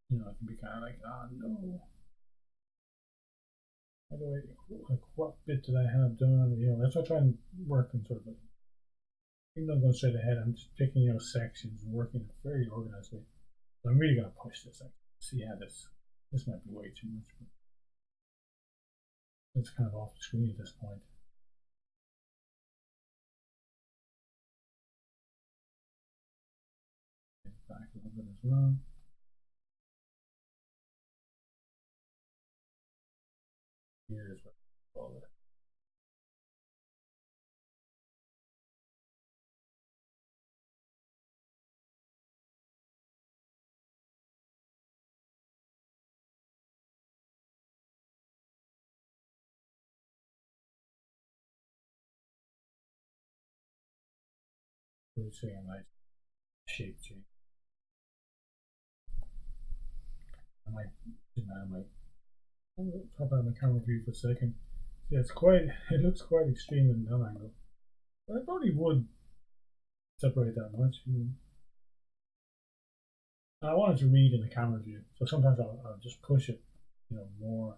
can be kind of like, oh no, how do I, like, what bit did I have done? That's why I try and work in sort of, even though I'm going straight ahead, I'm just picking out sections and working it very organized way. So I'm really going to push this. See how this might be way too much, but it's kind of off the screen at this point. Back a little bit as well. Here is what I call it. Really a nice shape change. I might top out my camera view for a second. Yeah, it looks quite extreme in that angle. But I probably would separate that much. I wanted to read in the camera view, so sometimes I'll just push it, more.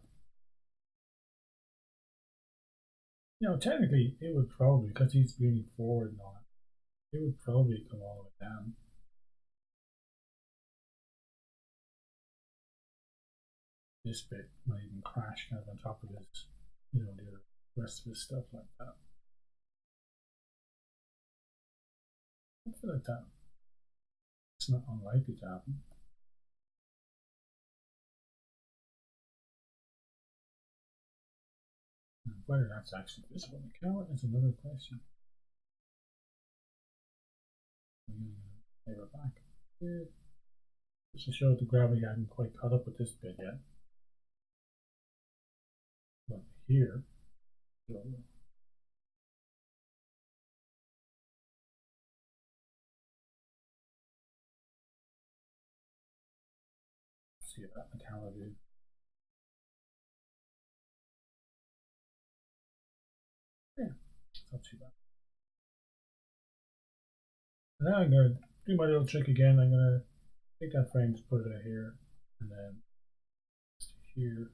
Technically, it would probably, because he's leaning forward and all that, it would probably come all the way down. This bit might even crash kind of on top of his, the rest of his stuff like that. I feel like that. It's not unlikely to happen. And whether that's actually visible in the camera is another question. I'm going to play it back here. Just to show that the gravity hadn't quite caught up with this bit yet. But here, see that in the camera view. Yeah, it's not too bad. And now I'm going to do my little trick again. I'm going to take that frame, just put it out here, and then here,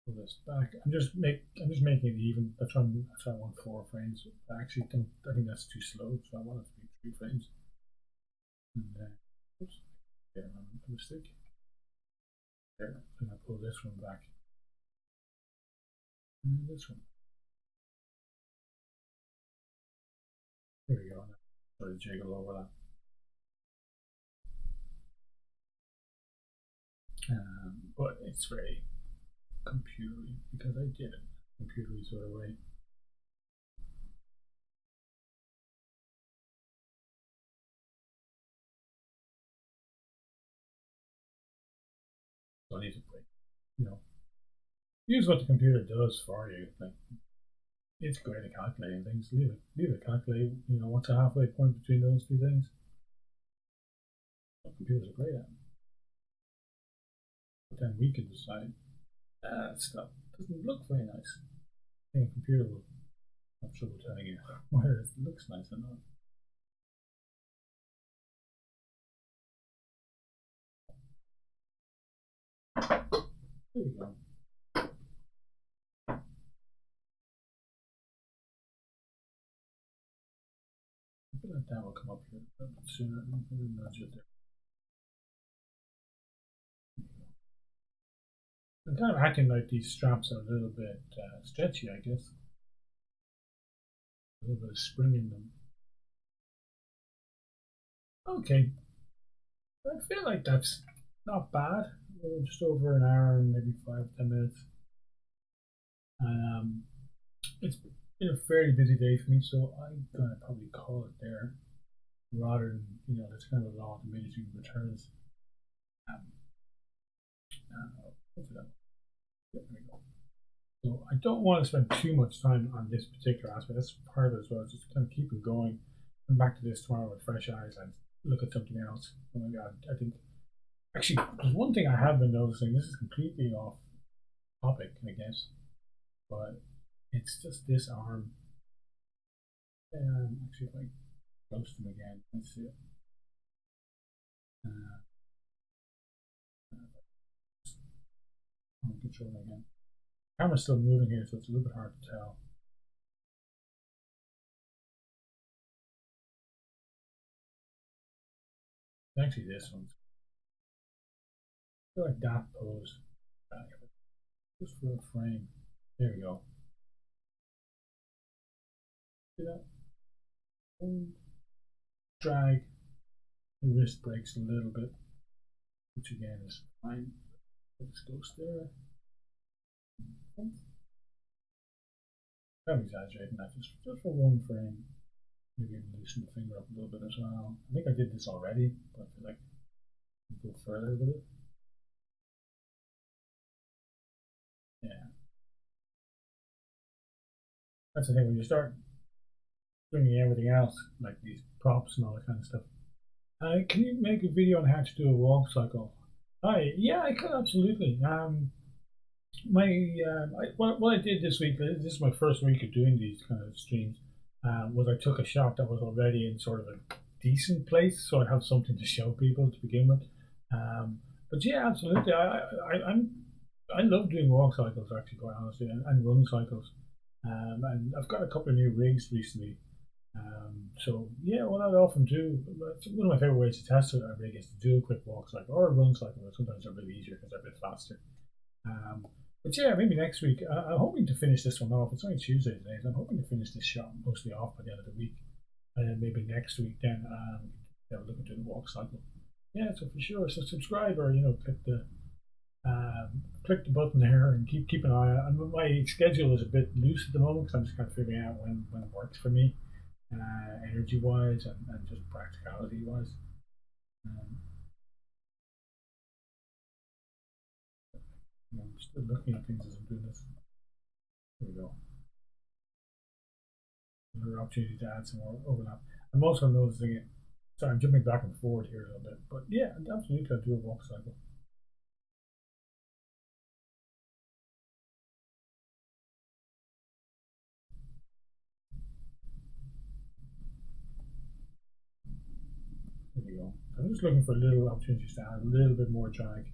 pull this back. I'm just making it even. That's why I want 4 frames. I actually don't. I think that's too slow, so I want it to be 3 frames. And then, oops, there, a mistake. There, I'm gonna pull this one back, and this one. There we go. Sort of jiggle overlap. But it's very computery because I did it computery sort of way. So I need to play, use what the computer does for you. Like, it's great at calculating things. Leave it calculate. What's a halfway point between those 2 things? What computers are great at. But then we can decide that stuff doesn't look very nice. I think a computer will have trouble telling you whether it looks nice or not. There we go. I feel like that will come up here a bit sooner. I'm going to nudge it there. I'm kind of acting like these straps are a little bit stretchy, I guess. A little bit of spring in them. Okay, I feel like that's not bad. We're just over an hour and maybe 5-10 minutes. Um, it's been a fairly busy day for me, so I'm gonna probably call it there rather than that's kind of a law of diminishing returns. Um, hopefully there we go. So I don't want to spend too much time on this particular aspect. That's part of it as well. Just kind of keep it going. Come back to this tomorrow with fresh eyes and look at something else. Oh my god! I think actually there's one thing I have been noticing. This is completely off topic, I guess, but it's just this arm. Actually, if I close them again, let's see it. Uh, control again. Camera's still moving here, so it's a little bit hard to tell. Actually, this one's I feel like that pose. Just for a frame. There we go. See that? Drag. The wrist breaks a little bit, which again is fine. Let's go there. I'm exaggerating that just for one frame. Maybe loosen the finger up a little bit as well. I think I did this already, but I feel like I can go further with it. Yeah. That's the thing, when you start bringing everything else, like these props and all that kind of stuff. Can you make a video on how to do a walk cycle? Hi, yeah, I could absolutely. What I did this week, this is my first week of doing these kind of streams, was I took a shot that was already in sort of a decent place, so I'd have something to show people to begin with. But yeah, absolutely. I love doing walk cycles actually, quite honestly, and run cycles. And I've got a couple of new rigs recently. So yeah, what I'd often do, one of my favorite ways to test a rig is to do a quick walk cycle or a run cycle. Sometimes they're a bit easier because they're a bit faster. Um, but yeah, maybe next week. I'm hoping to finish this one off. It's only Tuesday today, so I'm hoping to finish this shot mostly off by the end of the week. And then maybe next week, then have a look into the walk cycle. Yeah, so for sure. So subscribe or click the button there and keep an eye out. And my schedule is a bit loose at the moment because I'm just kind of figuring out when it works for me, energy wise and just practicality wise. Um, I'm still looking at things as I'm doing this. There we go. Another opportunity to add some more overlap. I'm also noticing it. Sorry, I'm jumping back and forward here a little bit, but yeah, absolutely, I do a walk cycle. There we go. I'm just looking for little opportunities to add a little bit more drag.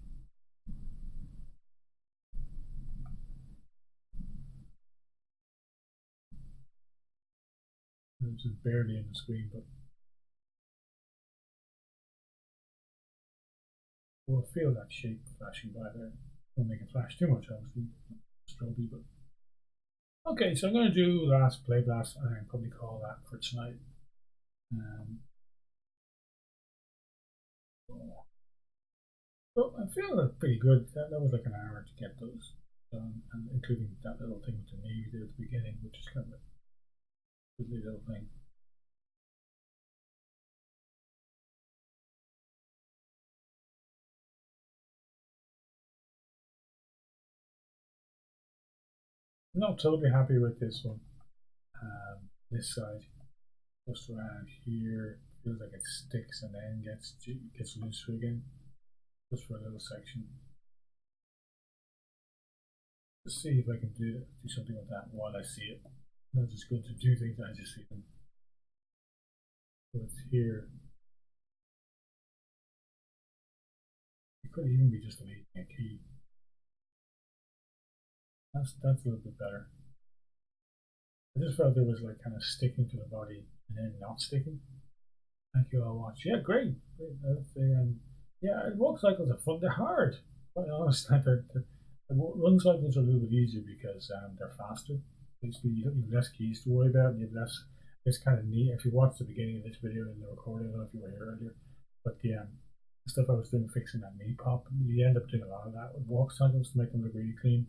It's just barely in the screen, but we'll feel that shape flashing by there. Don't make it flash too much, obviously. Stroby, but okay. So I'm going to do last play blast, and I'll probably call that for tonight. Well, I feel that's pretty good. That was like an hour to get those done, and including that little thing with the knee we did at the beginning, which is kind of a good little thing. I'm not totally happy with this one. This side, just around here, feels like it sticks and then gets looser again, just for a little section. Let's see if I can do something with that while I see it. Not just good to do things as you see them. So it's here. It could even be just deleting a key. That's a little bit better. I just felt it was like kind of sticking to the body and then not sticking. Thank you all watch. Yeah, great. Yeah, walk cycles are fun. They're hard. Quite honest, the run cycles are a little bit easier because they're faster. Basically, you have less keys to worry about. You have less. It's kind of neat. If you watch the beginning of this video in the recording, I don't know if you were here earlier, but the stuff I was doing fixing that knee pop, you end up doing a lot of that with walk cycles to make them look really clean.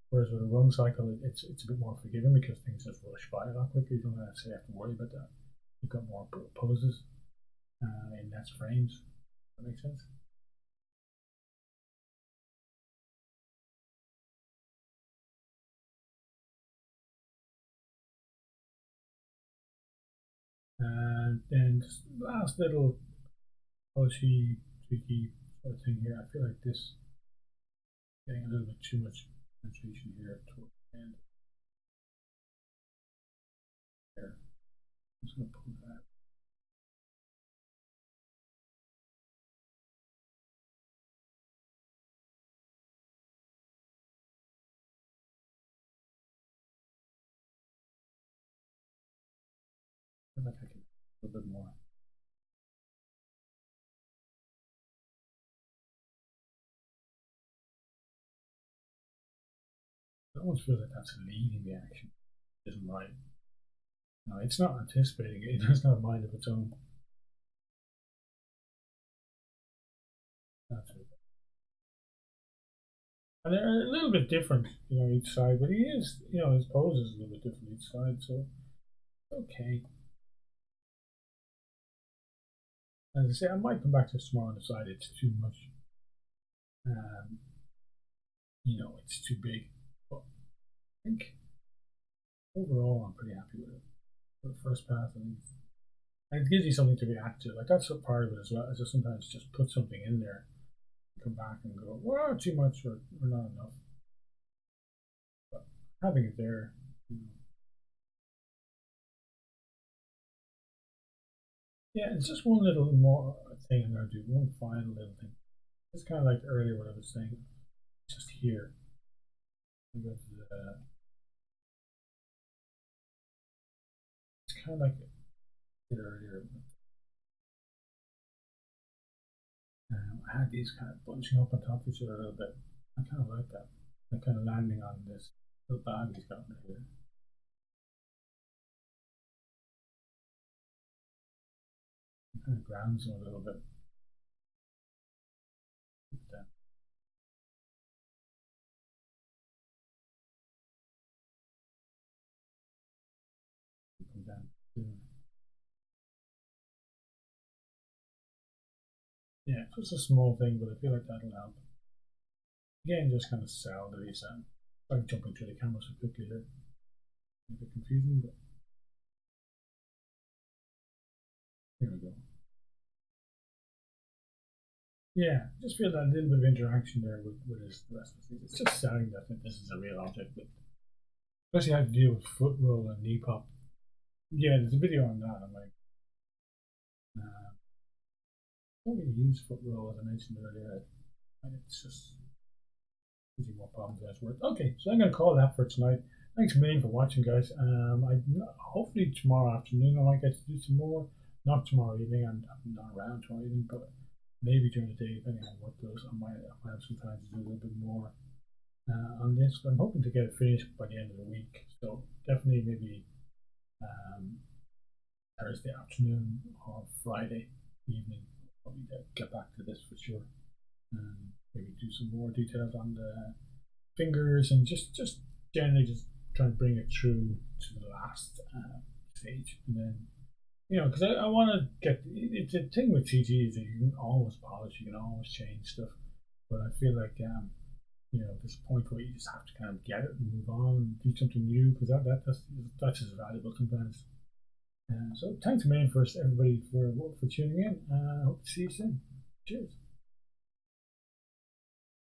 Whereas with a run cycle, it's a bit more forgiving because things just rush by a lot quicker. You don't actually have to worry about that. You've got more poses in less frames. That makes sense. And then just last little polishy, tricky sort of thing here. I feel like this getting a little bit too much saturation here towards the end. There. I'm just going to pull that. I feel like I can a little bit more. I almost feel like that's leading the action. It isn't right. No, it's not anticipating it. It has not a mind of its own. That's it. And they're a little bit different, each side. But he is, his pose is a little bit different each side. So okay. As I say, I might come back to this tomorrow and decide it's too much. Um, it's too big. But I think overall, I'm pretty happy with it. For the first pass, I think. And it gives you something to react to. Like that's a part of it as well. Is just sometimes just put something in there, and come back and go, well, too much or not enough. But having it there, yeah, it's just one little more thing I'm gonna do. One final little thing. It's kind of like earlier what I was saying. Just here. I go to the. It's kind of like I did earlier. I had these kind of bunching up on top of each other a little bit. I kind of like that. Like kind of landing on this little bag he's got under here. It kind of grounds him a little bit. Down. Come down. Yeah, just a small thing, but I feel like that'll help. Again, just kind of sell the reset. I'm jumping through the camera so quickly here. A bit confusing, but here we go. Yeah, just feel that little bit of interaction there with the rest of the things. It's just selling that this is a real object, but especially how to deal with foot roll and knee pop. Yeah, there's a video on that. I'm like, I don't really use foot roll as I mentioned earlier, and it's just gives you more problems than it's worth. Okay, so I'm going to call that for tonight. Thanks a million for watching, guys. Hopefully tomorrow afternoon I might get to do some more. Not tomorrow evening. I'm not around tomorrow evening, but maybe during the day, depending on what goes. I might have some time to do a little bit more on this. But I'm hoping to get it finished by the end of the week. So definitely maybe Thursday afternoon or Friday evening. Probably get back to this for sure. Maybe do some more details on the fingers and just generally just try and bring it through to the last stage, and then because I want to get it's a thing with CG is that you can always polish, you can always change stuff, but I feel like there's a point where you just have to kind of get it and move on and do something new because that's just valuable sometimes. So thanks a million for everybody for tuning in. I hope to see you soon. Cheers.